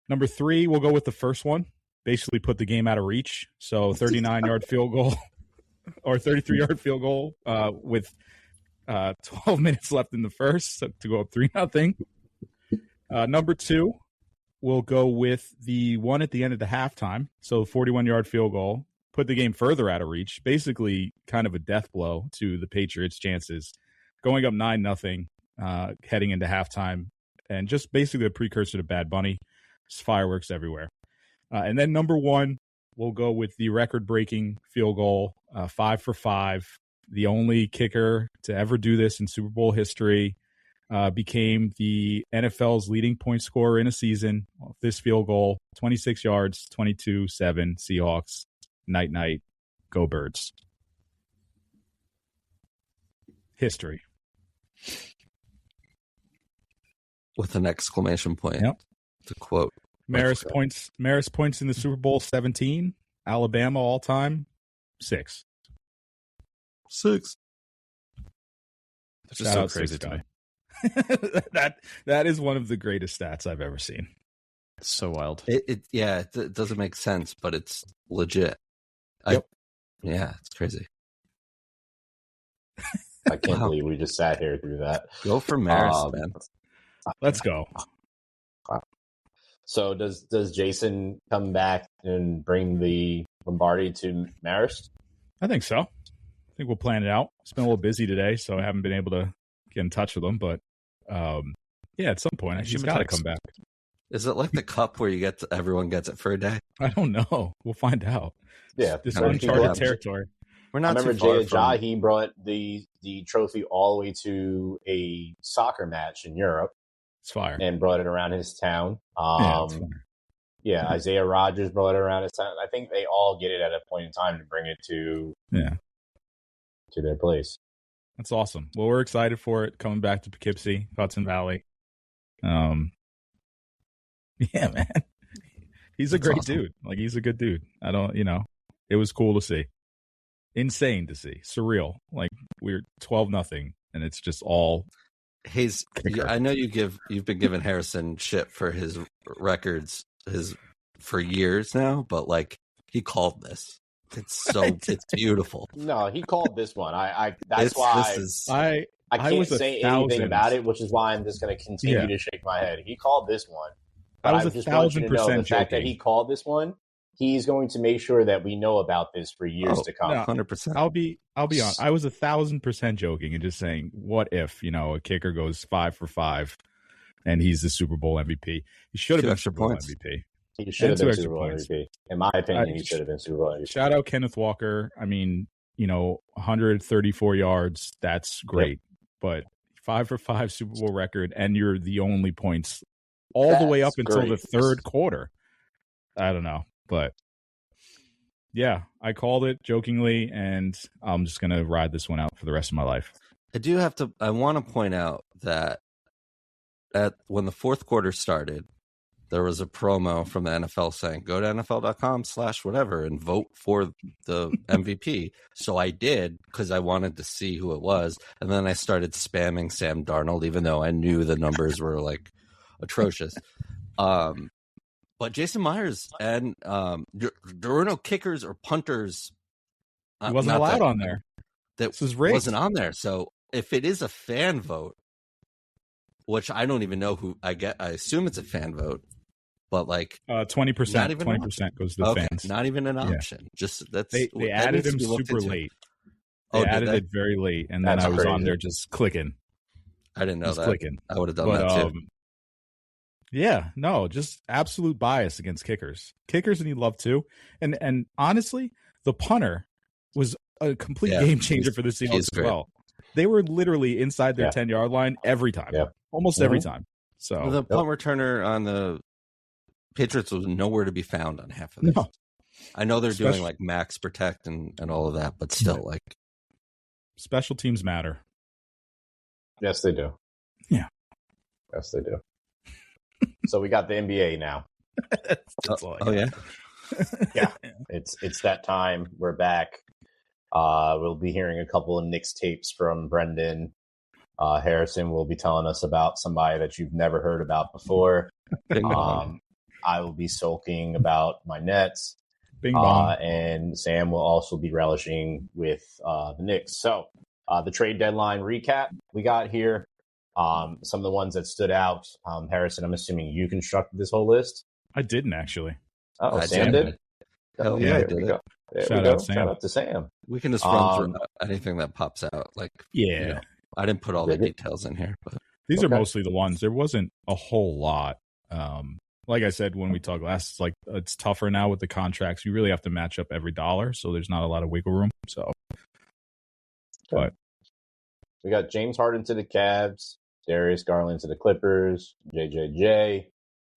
Number 3, we'll go with the first one. Basically put the game out of reach. So 39-yard field goal or 33-yard field goal with 12 minutes left in the first to go up 3-0. Number 2, we'll go with the one at the end of the halftime. So 41-yard field goal, put the game further out of reach. Basically kind of a death blow to the Patriots' chances. Going up 9-0 heading into halftime. And just basically a precursor to Bad Bunny. Just fireworks everywhere. And then number 1, we'll go with the record-breaking field goal, 5 for 5. The only kicker to ever do this in Super Bowl history, became the NFL's leading point scorer in a season. This field goal, 26 yards, 22-7, Seahawks. Night, go Birds. History. With an exclamation point. Yep. To quote. Marist points in the Super Bowl, 17. Alabama all time, 6. That's just so crazy to me. that is one of the greatest stats I've ever seen. It's so wild. It doesn't make sense, but it's legit. Yeah, it's crazy. I can't believe we just sat here through that. Go for Marist, man. Let's go. So does Jason come back and bring the Lombardi to Marist? I think so. I think we'll plan it out. It's been a little busy today, so I haven't been able to get in touch with him. But yeah, at some point, he's got to come back. Is it like the cup where everyone gets it for a day? I don't know. We'll find out. Yeah, this uncharted territory. We're not. I remember Jay he brought the trophy all the way to a soccer match in Europe. It's fire. And brought it around his town. Isaiah Rogers brought it around his town. I think they all get it at a point in time to bring it to their place. That's awesome. Well, we're excited for it coming back to Poughkeepsie, Hudson Valley. Yeah, man. He's a great dude. Like, he's a good dude. It was cool to see. Insane to see. Surreal. Like, we're 12-0, and it's just all. I know you've been giving Harrison shit for his records for years now, but like, he called this. It's beautiful. No, he called this one. I can't say anything about it, which is why I'm just going to continue to shake my head. He called this one. But I was 1,000% the fact that he called this one, he's going to make sure that we know about this for years to come. 100%. I'll be on. I was 1,000% joking and just saying, what if a kicker goes 5 for 5, and he's the Super Bowl MVP? He should have been Super Bowl MVP. He should have been Super Bowl MVP. In my opinion, he should have been Super Bowl MVP. Shout out Kenneth Walker. I mean, 134 yards. That's great, but 5 for 5 Super Bowl record, and you're the only points all the way up until the third quarter. I don't know, but yeah, I called it jokingly, and I'm just going to ride this one out for the rest of my life. I want to point out that when the fourth quarter started, there was a promo from the NFL saying, go to NFL.com/whatever and vote for the MVP. So I did, because I wanted to see who it was. And then I started spamming Sam Darnold, even though I knew the numbers were like atrocious. But Jason Myers and there were no kickers or punters. He wasn't allowed on there. That wasn't on there. So if it is a fan vote, which I don't even know who I assume it's a fan vote, but like 20%, 20% goes to the fans. Not even an option. Just they added him super late. They added it very late, and then I was on there just clicking. I didn't know that. Clicking. I would have done that too. Yeah, no, just absolute bias against kickers. Kickers need love too. And honestly, the punter was a complete game changer for the Seahawks as well. They were literally inside their 10-yard line every time. Yeah. Almost every time. So the punt returner on the Patriots was nowhere to be found on half of this. No. I know they're doing like max protect and all of that, but still, like, special teams matter. Yes, they do. Yeah. Yes, they do. So we got the NBA now. Yeah. Yeah. It's that time. We're back. We'll be hearing a couple of Knicks tapes from Brendan. Harrison will be telling us about somebody that you've never heard about before. I will be sulking about my Nets. Bing bong. And Sam will also be relishing with the Knicks. So the trade deadline recap we got here. Some of the ones that stood out. Harrison, I'm assuming you constructed this whole list? I didn't, actually. Oh, Sam did? Hell yeah, I did it. Shout out, Sam. Shout out to Sam. We can just run through anything that pops out. Like, I didn't put all the details in here, but these are mostly the ones. There wasn't a whole lot. Like I said when we talked last, it's like it's tougher now with the contracts. You really have to match up every dollar, so there's not a lot of wiggle room. So, but we got James Harden to the Cavs, Darius Garland to the Clippers, JJJ,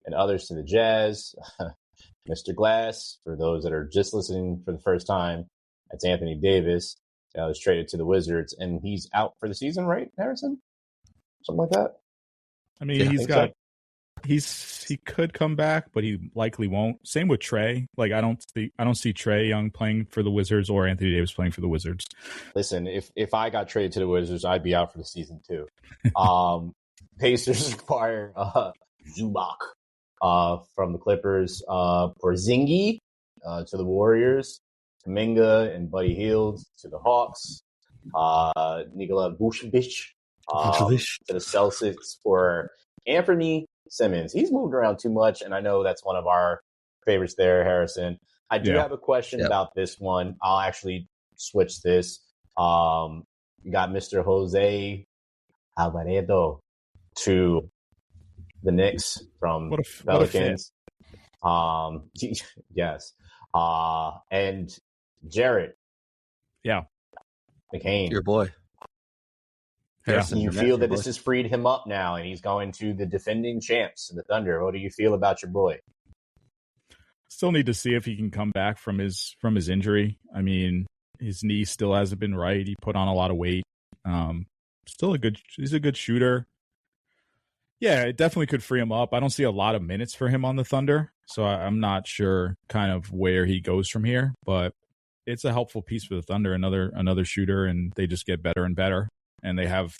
and others to the Jazz. Mr. Glass, for those that are just listening for the first time, that's Anthony Davis. Was traded to the Wizards, and he's out for the season, right, Harrison? Something like that. I mean, he could come back, but he likely won't. Same with Trey. Like, I don't see Trey Young playing for the Wizards or Anthony Davis playing for the Wizards. Listen, if I got traded to the Wizards, I'd be out for the season too. Pacers acquire Zubac from the Clippers. Porzingis to the Warriors. Kuminga and Buddy Hield to the Hawks. Nikola Vucevic to the Celtics for Anthony Simmons. He's moved around too much, and I know that's one of our favorites there, Harrison. I do have a question about this one. I'll actually switch this. You got Mr. Jose Alvarado to the Knicks from Pelicans. Yes. And Jarrett. Yeah. McCain. Your boy. Harrison, you feel that this has freed him up now and he's going to the defending champs, the Thunder. What do you feel about your boy? Still need to see if he can come back from his injury. I mean, his knee still hasn't been right. He put on a lot of weight. He's a good shooter. Yeah, it definitely could free him up. I don't see a lot of minutes for him on the Thunder, so I'm not sure kind of where he goes from here, but it's a helpful piece for the Thunder, another shooter, and they just get better and better. And they have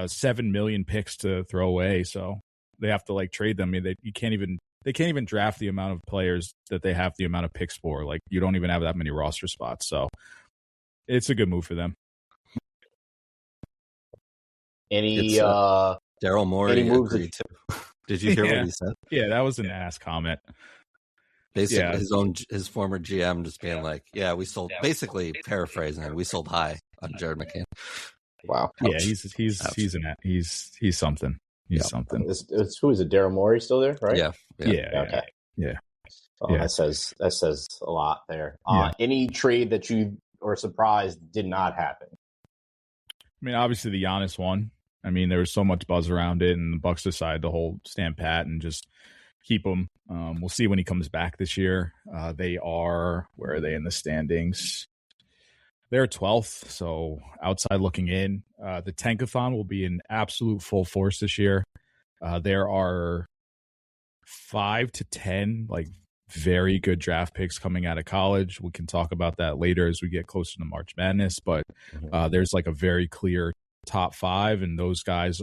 7 million picks to throw away, so they have to like trade them. I mean, they can't even draft the amount of players that they have the amount of picks for. Like, you don't even have that many roster spots, so it's a good move for them. Daryl Morey agreed too. Did you hear what he said? Yeah, that was an ass comment. Basically, his former GM just being like, "Yeah, we sold." Basically, paraphrasing, we sold high on Jared McCain. Wow. Ouch. Yeah, he's something. He's something. Who is it? Daryl Morey still there, right? Yeah. Okay. Yeah. That says a lot there. Any trade that you were surprised did not happen? I mean, obviously the Giannis one. I mean, there was so much buzz around it, and the Bucks decided to stand pat and just keep him. We'll see when he comes back this year. Where are they in the standings? They're 12th, so outside looking in. The Tankathon will be in absolute full force this year. There are 5 to 10 like very good draft picks coming out of college. We can talk about that later as we get closer to March Madness, but there's like a very clear top 5, and those guys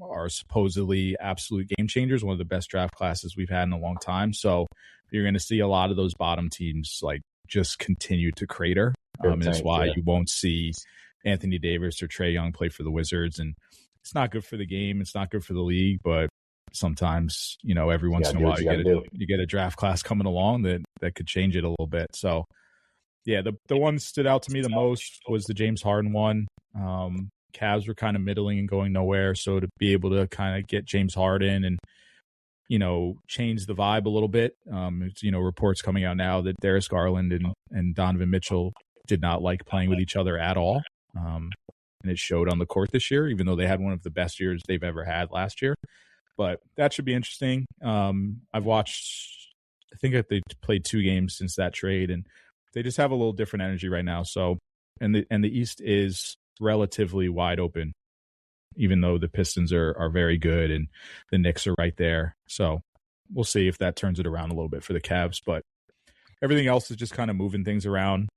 are supposedly absolute game changers, one of the best draft classes we've had in a long time. So you're going to see a lot of those bottom teams like just continue to crater. Is why you won't see Anthony Davis or Trae Young play for the Wizards. And it's not good for the game. It's not good for the league, but sometimes, every once in a while you get a draft class coming along that could change it a little bit. So yeah, the one that stood out to me the most was the James Harden one. Cavs were kind of middling and going nowhere. So to be able to kind of get James Harden and, change the vibe a little bit. Reports coming out now that Darius Garland and Donovan Mitchell did not like playing with each other at all. And it showed on the court this year, even though they had one of the best years they've ever had last year. But that should be interesting. I've watched, I think they played 2 games since that trade, and they just have a little different energy right now. So, and the East is relatively wide open, even though the Pistons are very good and the Knicks are right there. So we'll see if that turns it around a little bit for the Cavs, but everything else is just kind of moving things around.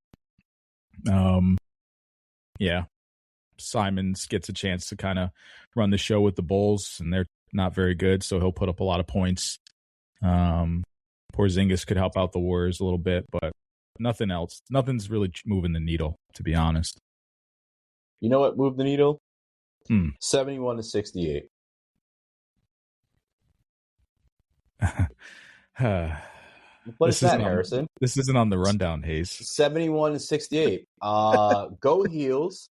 Simons gets a chance to kind of run the show with the Bulls, and they're not very good, so he'll put up a lot of points. Porzingis could help out the Warriors a little bit, but nothing else. Nothing's really moving the needle, to be honest. You know what moved the needle? 71 to 68. What is that, Harrison? This isn't on the rundown, Hayes. 71 to 68. Go Heels.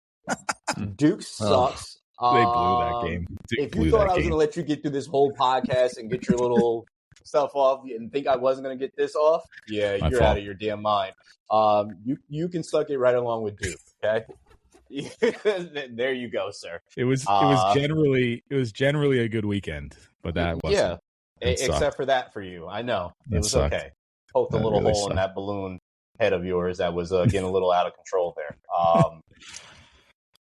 Duke sucks. They blew that game. If you thought I was going to let you get through this whole podcast and get your little stuff off and think I wasn't going to get this off, you're out of your damn mind. You can suck it right along with Duke, okay? There you go, sir. It was generally a good weekend, but that wasn't. Except for that for you. I know. It was sucked. Okay. Poked a little hole in that balloon head of yours that was getting a little out of control there.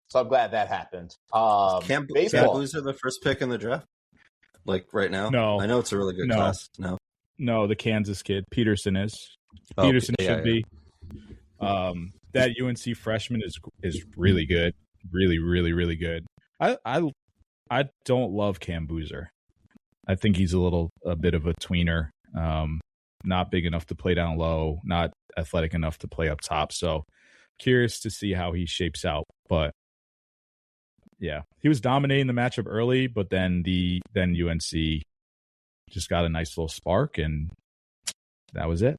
So I'm glad that happened. Can Blues are the first pick in the draft? Like right now? No. I know it's a really good class. No, the Kansas kid. Peterson is. Peterson should be. That UNC freshman is really good. Really, really, really good. I don't love Cam Boozer. I think he's a bit of a tweener. not big enough to play down low, not athletic enough to play up top. So curious to see how he shapes out. But yeah, he was dominating the matchup early, but then UNC just got a nice little spark, and that was it.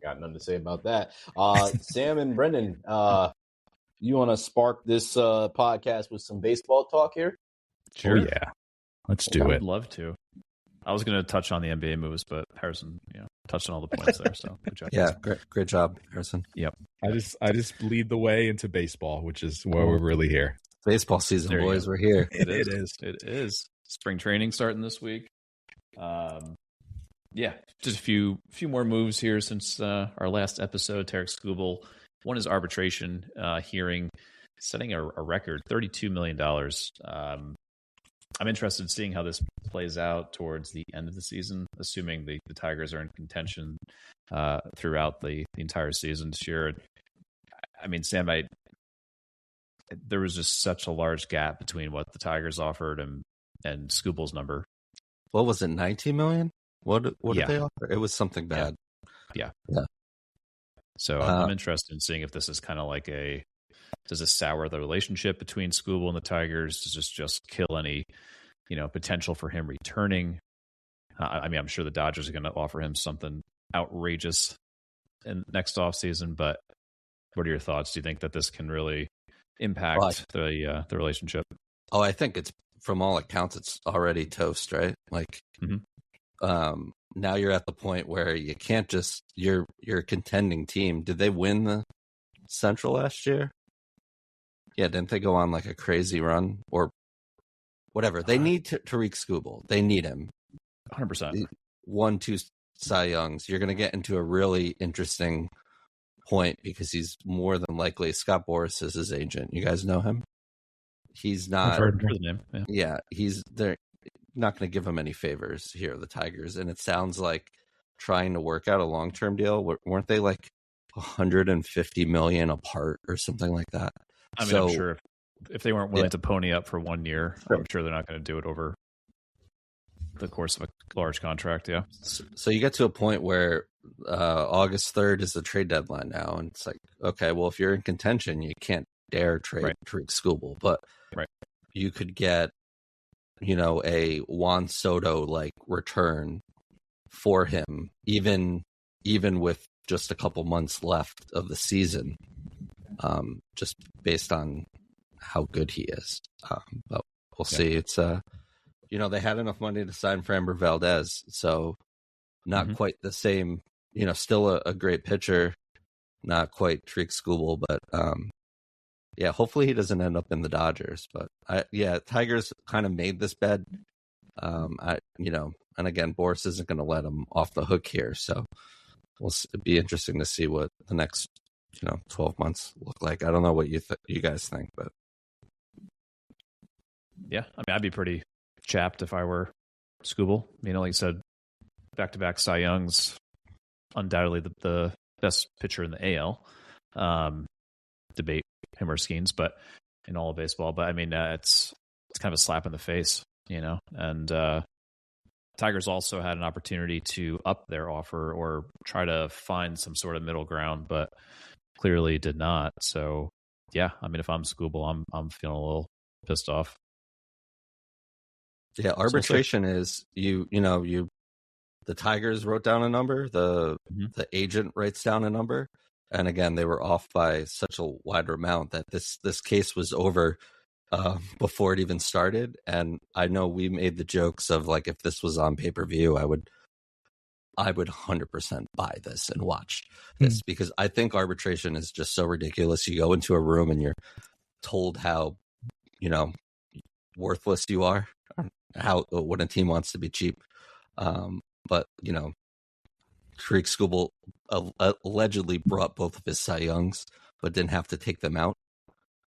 Got nothing to say about that. Sam and Brendan, you want to spark this podcast with some baseball talk here? Sure. Oh, yeah. Let's do it. I'd love to. I was going to touch on the NBA moves, but Harrison, touched on all the points there. So good job. Yeah, great job, Harrison. Yep. I just lead the way into baseball, which is where we're really here. Baseball season, boys. We're here. It is. Spring training starting this week. Yeah, just a few more moves here since our last episode. Tarek Skubal. One is arbitration hearing, setting a record, $32 million. I'm interested in seeing how this plays out towards the end of the season, assuming the Tigers are in contention throughout the entire season this year. I mean, Sam, there was just such a large gap between what the Tigers offered and Skubal's number. What was it, 19 million? What did they offer? It was something bad. Yeah. So I'm interested in seeing if this is kind of like does this sour the relationship between Skubal and the Tigers? Does this just kill any, potential for him returning? I mean, I'm sure the Dodgers are going to offer him something outrageous in next offseason, but what are your thoughts? Do you think that this can really impact the relationship? Oh, I think it's, from all accounts, it's already toast, right? Like, now you're at the point where you can't just, you're a contending team. Did they win the Central last year? Yeah, didn't they go on like a crazy run or whatever? They need Tariq Skubal. They need him. 100%. 1-2 Cy Youngs. You're going to get into a really interesting point because he's more than likely, Scott Boras is his agent. You guys know him? He's not. I've heard the name. Yeah, they're not going to give him any favors here, the Tigers. And it sounds like trying to work out a long-term deal. Weren't they like $150 million apart or something like that? I mean, I'm sure if they weren't willing to pony up for 1 year, I'm sure they're not going to do it over the course of a large contract. Yeah. So you get to a point where August 3rd is the trade deadline now, and it's like, okay, well, if you're in contention, you can't dare trade Tariq Skubal, but you could get, a Juan Soto like return for him, even with just a couple months left of the season. Just based on how good he is. But we'll see. It's, they had enough money to sign Framber Valdez, so not quite the same, still a great pitcher, not quite Tariq Skubal, but hopefully he doesn't end up in the Dodgers. But Tigers kind of made this bed. And again, Boras isn't going to let him off the hook here, so it'll be interesting to see what the next 12 months look like. I don't know what you guys think, but yeah, I mean, I'd be pretty chapped if I were Skubal. Like you said, back-to-back Cy Youngs, undoubtedly the best pitcher in the AL. Debate him or Skeens, but in all of baseball. But I mean, it's kind of a slap in the face, and Tigers also had an opportunity to up their offer or try to find some sort of middle ground, but clearly did not. So yeah, I mean, if I'm Skubal, I'm feeling a little pissed off. Yeah, arbitration is the Tigers wrote down a number, the agent writes down a number, and again, they were off by such a wide amount that this case was over before it even started. And I know we made the jokes of like, if this was on pay-per-view, I would 100% buy this and watch this because I think arbitration is just so ridiculous. You go into a room and you're told how, worthless you are, when a team wants to be cheap. But, Tariq Skubal allegedly brought both of his Cy Youngs, but didn't have to take them out.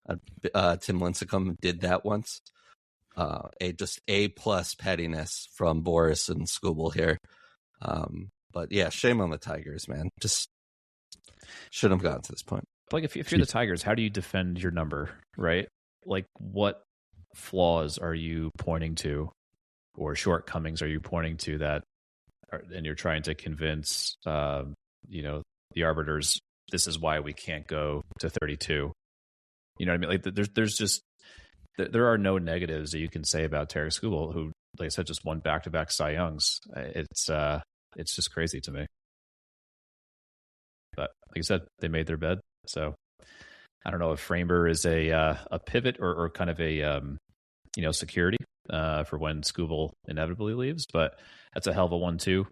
Tim Lincecum did that once. Just A+ pettiness from Boras and Skubal here. But yeah, shame on the Tigers, man. Just shouldn't have gotten to this point. Like if you're the Tigers, how do you defend your number, right? Like what flaws are you pointing to or shortcomings are you pointing to that, and you're trying to convince, the arbiters, this is why we can't go to 32. You know what I mean? Like there's just, there are no negatives that you can say about Tarek Skubal, who, like I said, just won back-to-back Cy Youngs. It's just crazy to me. But like I said, they made their bed. So I don't know if Framber is a pivot or kind of a security for when Skubal inevitably leaves, but that's a hell of a 1-2.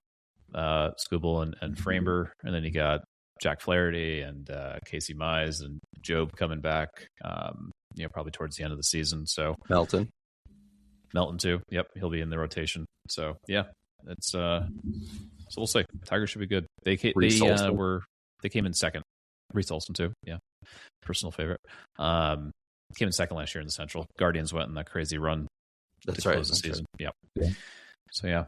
Skubal and Framber, and then you got Jack Flaherty and Casey Mize and Job coming back. Probably towards the end of the season. So Melton too. Yep, he'll be in the rotation. So yeah, it's so we'll see. Tigers should be good. They came in second. Reese Olson too. Yeah, personal favorite. Came in second last year in the Central. Guardians went on that crazy run to close the season. Right. Yep. Yeah. So yeah,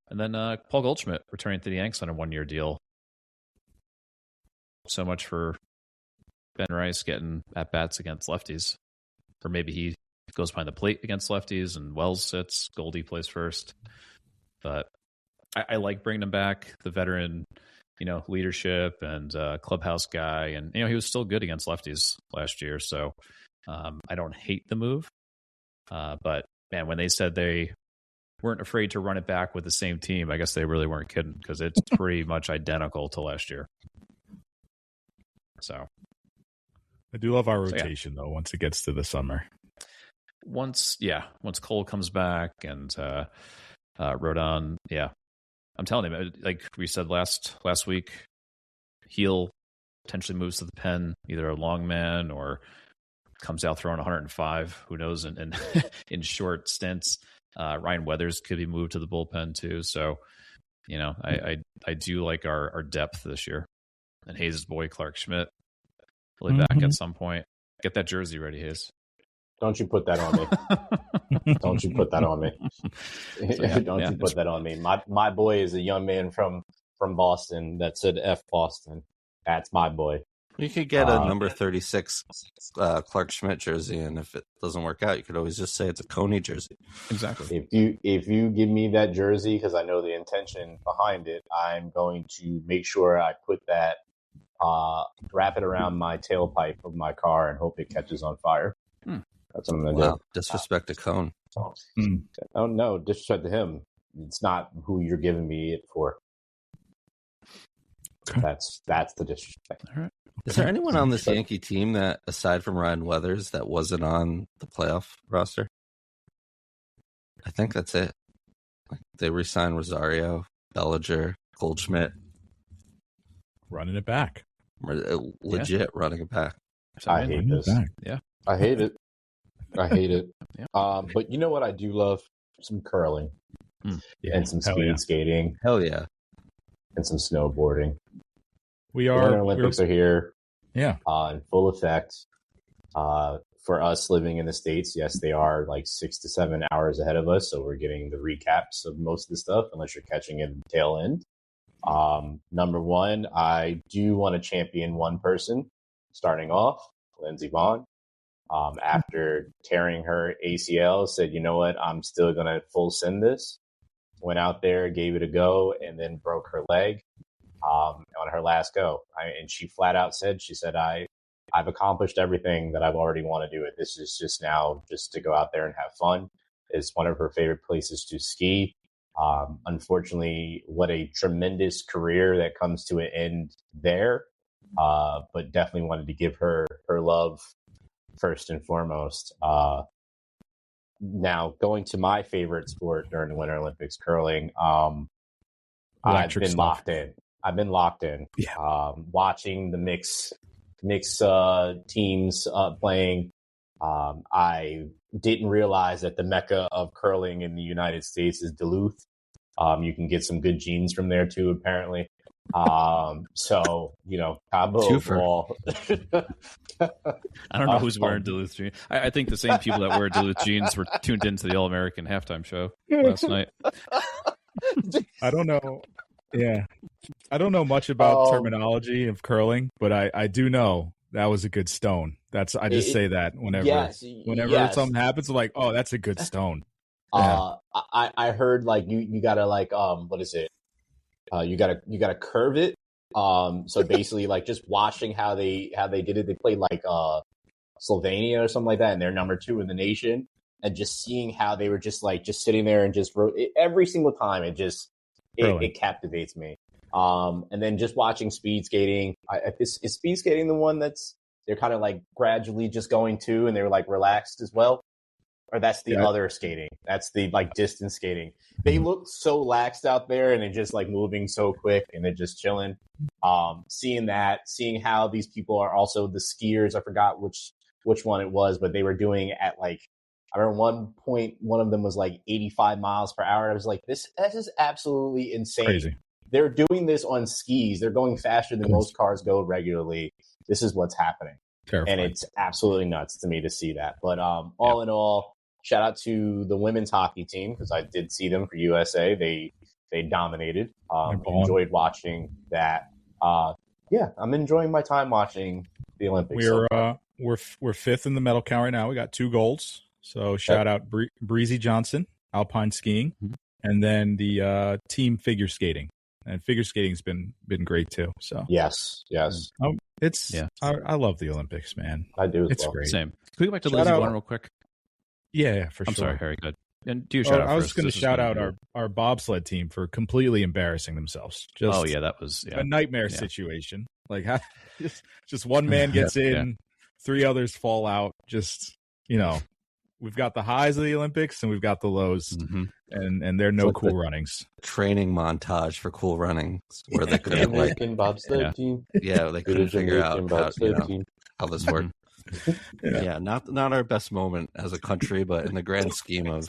and then Paul Goldschmidt returning to the Yanks on a 1-year deal. So much for Ben Rice getting at bats against lefties, or maybe he goes behind the plate against lefties and Wells sits. Goldie plays first, but I like bringing him back. The veteran, leadership and clubhouse guy, and he was still good against lefties last year. So I don't hate the move, but man, when they said they weren't afraid to run it back with the same team, I guess they really weren't kidding, because it's pretty much identical to last year. So I do love our rotation though. Once it gets to the summer, once Cole comes back and Rodon, I'm telling him, like we said last week, Heel potentially moves to the pen, either a long man or comes out throwing 105. Who knows? And in short stints, Ryan Weathers could be moved to the bullpen too. So, I do like our depth this year. And Hayes' boy Clark Schmidt will be back at some point. Get that jersey ready, Hayes. Don't you put that on me. Don't you put that on me. Don't you put that on me. My boy is a young man from Boston that said F Boston. That's my boy. You could get a number 36 Clark Schmidt jersey, and if it doesn't work out, you could always just say it's a Coney jersey. Exactly. If you give me that jersey, because I know the intention behind it, I'm going to make sure I put that, wrap it around my tailpipe of my car and hope it catches on fire. That's what I'm going to do. Disrespect to Cone. Oh, no, disrespect to him. It's not who you're giving me it for. That's the disrespect. All right. Is there anyone on this Yankee team that, aside from Ryan Weathers, that wasn't on the playoff roster? I think that's it. They re-signed Rosario, Bellinger, Goldschmidt. Running it back. Legit running it back. I hate this. Yeah. I hate it. Yeah. But you know what I do love? Some curling. And some speed skating. Hell yeah. And some snowboarding. The Winter Olympics are here. Yeah. In full effect. For us living in the States, yes, they are like 6 to 7 hours ahead of us. So we're getting the recaps of most of the stuff, unless you're catching it at the tail end. Number one, I do want to champion one person starting off, Lindsey Vonn. After tearing her ACL, said, you know what, I'm still going to full send this. Went out there, gave it a go, and then broke her leg on her last go. And she flat out said, I've accomplished everything that I've already want to do. This is just now just to go out there and have fun. It's one of her favorite places to ski. Unfortunately, what a tremendous career that comes to an end there. But definitely wanted to give her love first and foremost. Now, going to my favorite sport during the Winter Olympics, curling, I've been locked in. Yeah. Watching the mix teams playing. I didn't realize that the mecca of curling in the United States is Duluth. You can get some good genes from there too, apparently. So, Cabo overall. I don't know who's wearing Duluth jeans. I think the same people that wear Duluth jeans were tuned into the All-American halftime show last night. I don't know. Yeah. I don't know much about terminology of curling, but I do know that was a good stone. I just say that whenever something happens, I'm like, oh, that's a good stone. I heard like you gotta like what is it? You gotta curve it. So basically, like just watching how they did it, they played like Slovenia or something like that, and they're number 2 in the nation, and just seeing how they were just sitting there and just wrote it, every single time, it captivates me. And then just watching speed skating. Is speed skating the one that's they're kind of like gradually just going to, and they're like relaxed as well? Or that's the other skating. That's the like distance skating. They look so laxed out there, and they're just like moving so quick, and they're just chilling. Seeing how these people are also the skiers. I forgot which one it was, but they were doing at like, I remember one point, one of them was like 85 miles per hour. I was like, this is absolutely insane. Crazy. They're doing this on skis. They're going faster than most cars go regularly. This is what's happening. Terrifying. And it's absolutely nuts to me to see that. But all in all, shout out to the women's hockey team, because I did see them for USA. They dominated. Enjoyed watching that. I'm enjoying my time watching the Olympics. We're 5th in the medal count right now. We got 2 golds. So shout out Breezy Johnson, alpine skiing, and then the team figure skating. And figure skating's been great too. So yes. I love the Olympics, man. I do. It's great. Same. Can we go back to Lindsey Vonn real quick? Yeah, for sure. I'm sorry, Harry. Good. And do your shout out. I was just going to shout out our bobsled team for completely embarrassing themselves. That was a nightmare situation. Like just one man gets in, 3 others fall out. Just we've got the highs of the Olympics and we've got the lows, and there are no cool runnings. Training montage for cool running where they could American bobsled team. Yeah, they couldn't figure out how this worked. Not our best moment as a country, but in the grand scheme of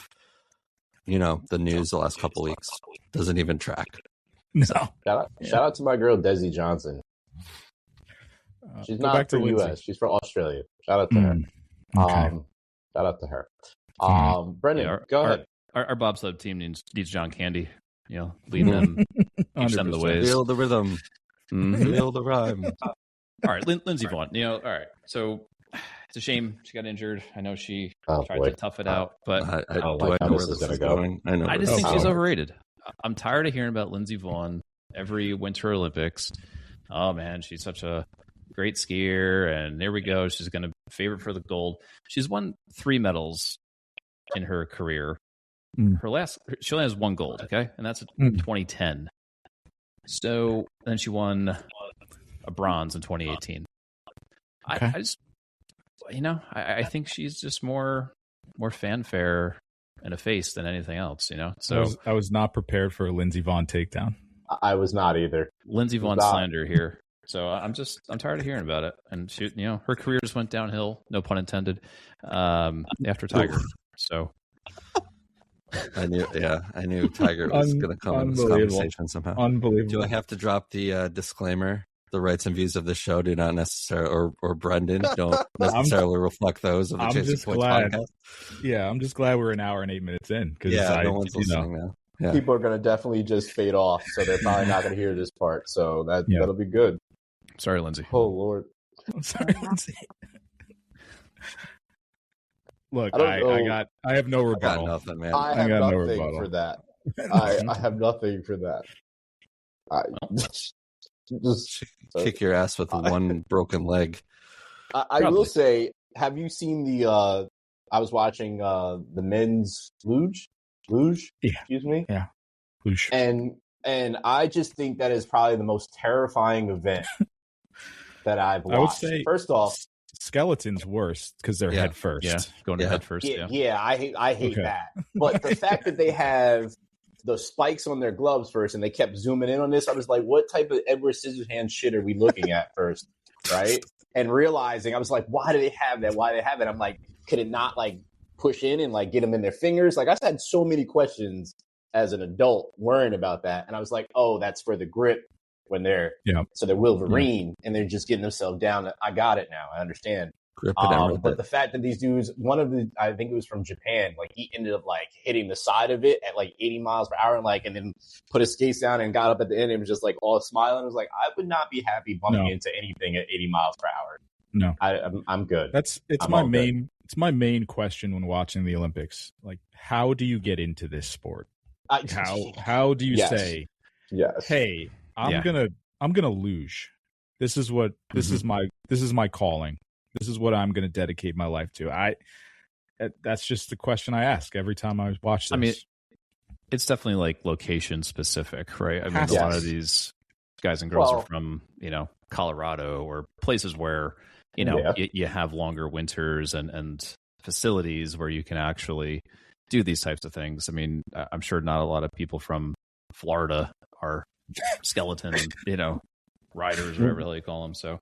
the news the last couple of weeks, doesn't even track. No. Shout out to my girl Desi Johnson. She's not from US. She's from Australia. Shout out to her. Okay. Shout out to her. Brendan, go ahead. Our bobsled team needs John Candy. Lead them, teach them the ways. Feel the rhythm. Feel the rhyme. All right, Lindsey Vonn. All right. So it's a shame she got injured. I know she tried to tough it out, but I don't like how this is going to go. I just think she's overrated. I'm tired of hearing about Lindsey Vonn every Winter Olympics. Oh man, she's such a great skier, and there we go. She's going to favorite for the gold. She's won 3 medals in her career. She only has 1 gold, okay, and that's in 2010. So then she won a bronze in 2018. Okay. I just, I think she's just more fanfare and a face than anything else. So I was not prepared for a Lindsey Vonn takedown. I was not either. Lindsey Vonn slander here. So I'm tired of hearing about it. And she, her career just went downhill, no pun intended, after Tiger. So I knew Tiger was going to come in this conversation somehow. Unbelievable. Do I have to drop the disclaimer? The rights and views of the show do not necessarily, or Brendan don't necessarily reflect those of the Chasing Points podcast. Yeah, I'm just glad we're an hour and 8 minutes in. No one's listening now. Yeah. People are going to definitely just fade off, so they're probably not going to hear this part. So that'll be good. Sorry, Lindsay. Oh Lord. I'm sorry, Lindsay. Look, I have no rebuttal. I got nothing, man. I have nothing for that. I have nothing for that. Just kick your ass with one broken leg. I will say, have you seen the? I was watching the men's luge. Yeah. Excuse me. Yeah. Luge. And I just think that is probably the most terrifying event that I've watched. I would say, first off, skeleton's worse because they're head first. Yeah, going head first. Yeah, I hate that. But the fact that they have the spikes on their gloves first, and they kept zooming in on this, I was like, what type of Edward Scissorhands shit are we looking at first, right? And realizing, I was like, why do they have that? Why do they have it? I'm like, could it not like push in and like get them in their fingers? Like I had so many questions as an adult worrying about that, and I was like, oh, that's for the grip when they're so they're Wolverine and they're just getting themselves down. I got it now. I understand. But the fact that these dudes, I think it was from Japan, like he ended up like hitting the side of it at like 80 miles per hour and then put his skates down and got up at the end and was just like all smiling. I was like, I would not be happy bumping into anything at 80 miles per hour. No, I'm good. It's my main question when watching the Olympics. Like, how do you get into this sport? How do you say, hey, I'm gonna luge. This is my calling. This is what I'm gonna dedicate my life to. That's just the question I ask every time I watch this. I mean, it's definitely like location specific, right? I mean, a lot of these guys and girls are from, Colorado or places where, you have longer winters and facilities where you can actually do these types of things. I mean, I'm sure not a lot of people from Florida are skeleton, riders or whatever they call them. So,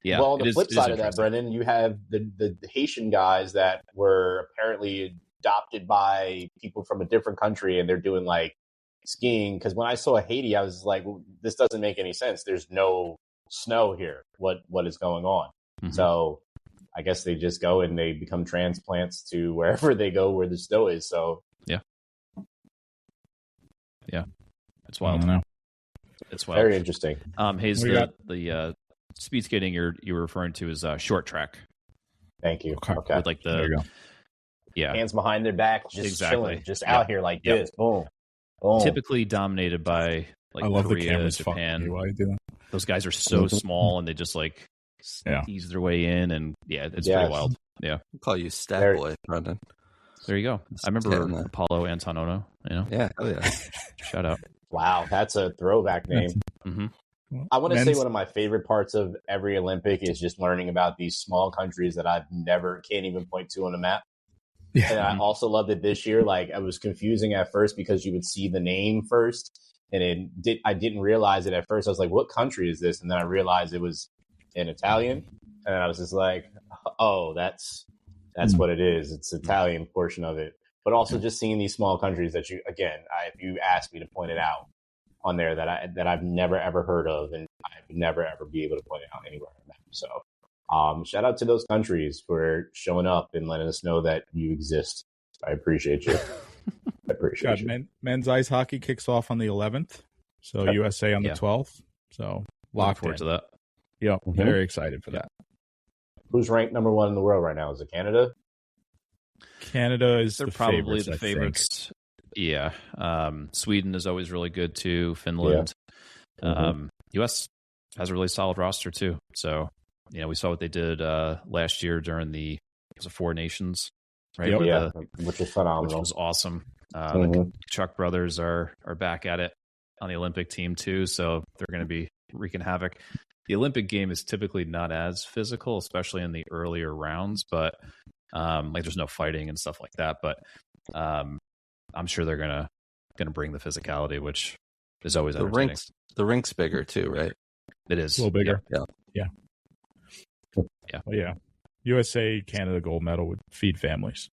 yeah. Well, the flip side of that, Brendan, you have the Haitian guys that were apparently adopted by people from a different country, and they're doing like skiing. Because when I saw Haiti, I was like, well, this doesn't make any sense. There's no snow here. What is going on? Mm-hmm. So I guess they just go and they become transplants to wherever they go where the snow is. So yeah, it's wild. I don't know. It's wild. Very interesting. Hayes, the speed skating you were referring to is short track. Thank you. Okay. With like there you go. Yeah, hands behind their back, just chilling, just out here like this. Boom, boom. Typically dominated by like I love Korea, the Japan. Why do that? Those guys are so small and they just like ease their way in, and it's pretty wild. Yeah, I'll call you Stat Boy, Brendan. There you go. I remember Apollo Antonono. Yeah, hell yeah. Shout out. Wow, that's a throwback name. Mm-hmm. I want to say one of my favorite parts of every Olympic is just learning about these small countries that can't even point to on a map. Yeah. And I also loved it this year. Like, it was confusing at first because you would see the name first, and I didn't realize it at first. I was like, what country is this? And then I realized it was in Italian, and I was just like, oh, that's what it is. It's the Italian portion of it. But also just seeing these small countries that if you asked me to point it out on there that I've never ever heard of, and I'd never ever be able to point it out anywhere on the map. So shout out to those countries for showing up and letting us know that you exist. I appreciate you. I appreciate you. Men's ice hockey kicks off on the 11th, so USA on the 12th. So look forward to that. Yeah, very excited for that. Who's ranked number 1 in the world right now? Is it Canada? Canada is probably the favorites. Yeah. Sweden is always really good too. Finland. Yeah. US has a really solid roster too. So, we saw what they did last year during the Four Nations, right? Yep. Which is phenomenal. Which was awesome. The Chuck brothers are back at it on the Olympic team too. So they're going to be wreaking havoc. The Olympic game is typically not as physical, especially in the earlier rounds, but there's no fighting and stuff like that. But I'm sure they're gonna bring the physicality, which is always entertaining. The rink's bigger too, right? It is a little bigger. Yeah. Well, yeah. USA Canada gold medal would feed families.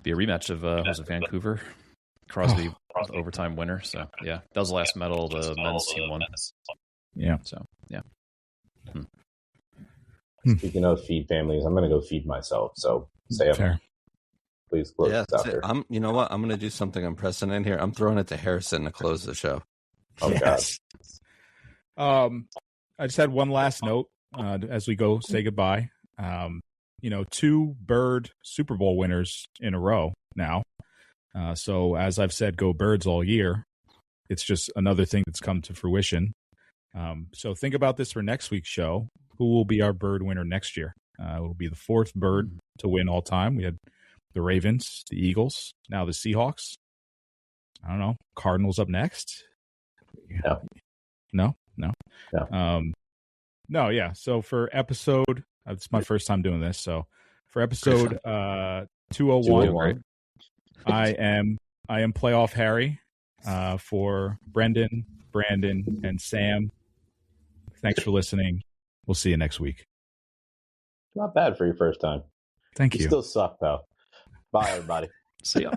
Be a rematch of was it Vancouver? Crosby overtime winner. So that was the last medal the men's team won. Yeah. So Speaking of feed families, I'm gonna go feed myself. So Sam, please close this out there. You know what? I'm gonna do something unprecedented here. I'm throwing it to Harrison to close the show. Oh yes. God. I just had one last note as we go say goodbye. 2 Bird Super Bowl winners in a row now. So as I've said, go Birds all year. It's just another thing that's come to fruition. So think about this for next week's show. Who will be our Bird winner next year? It will be the 4th Bird to win all time. We had the Ravens, the Eagles, now the Seahawks. I don't know. Cardinals up next? No. No, yeah. So for episode, it's my first time doing this. So for episode 201, I am Playoff Harry for Brendan, Brandon, and Sam. Thanks for listening. We'll see you next week. Not bad for your first time. Thank you. You still suck, though. Bye, everybody. See ya.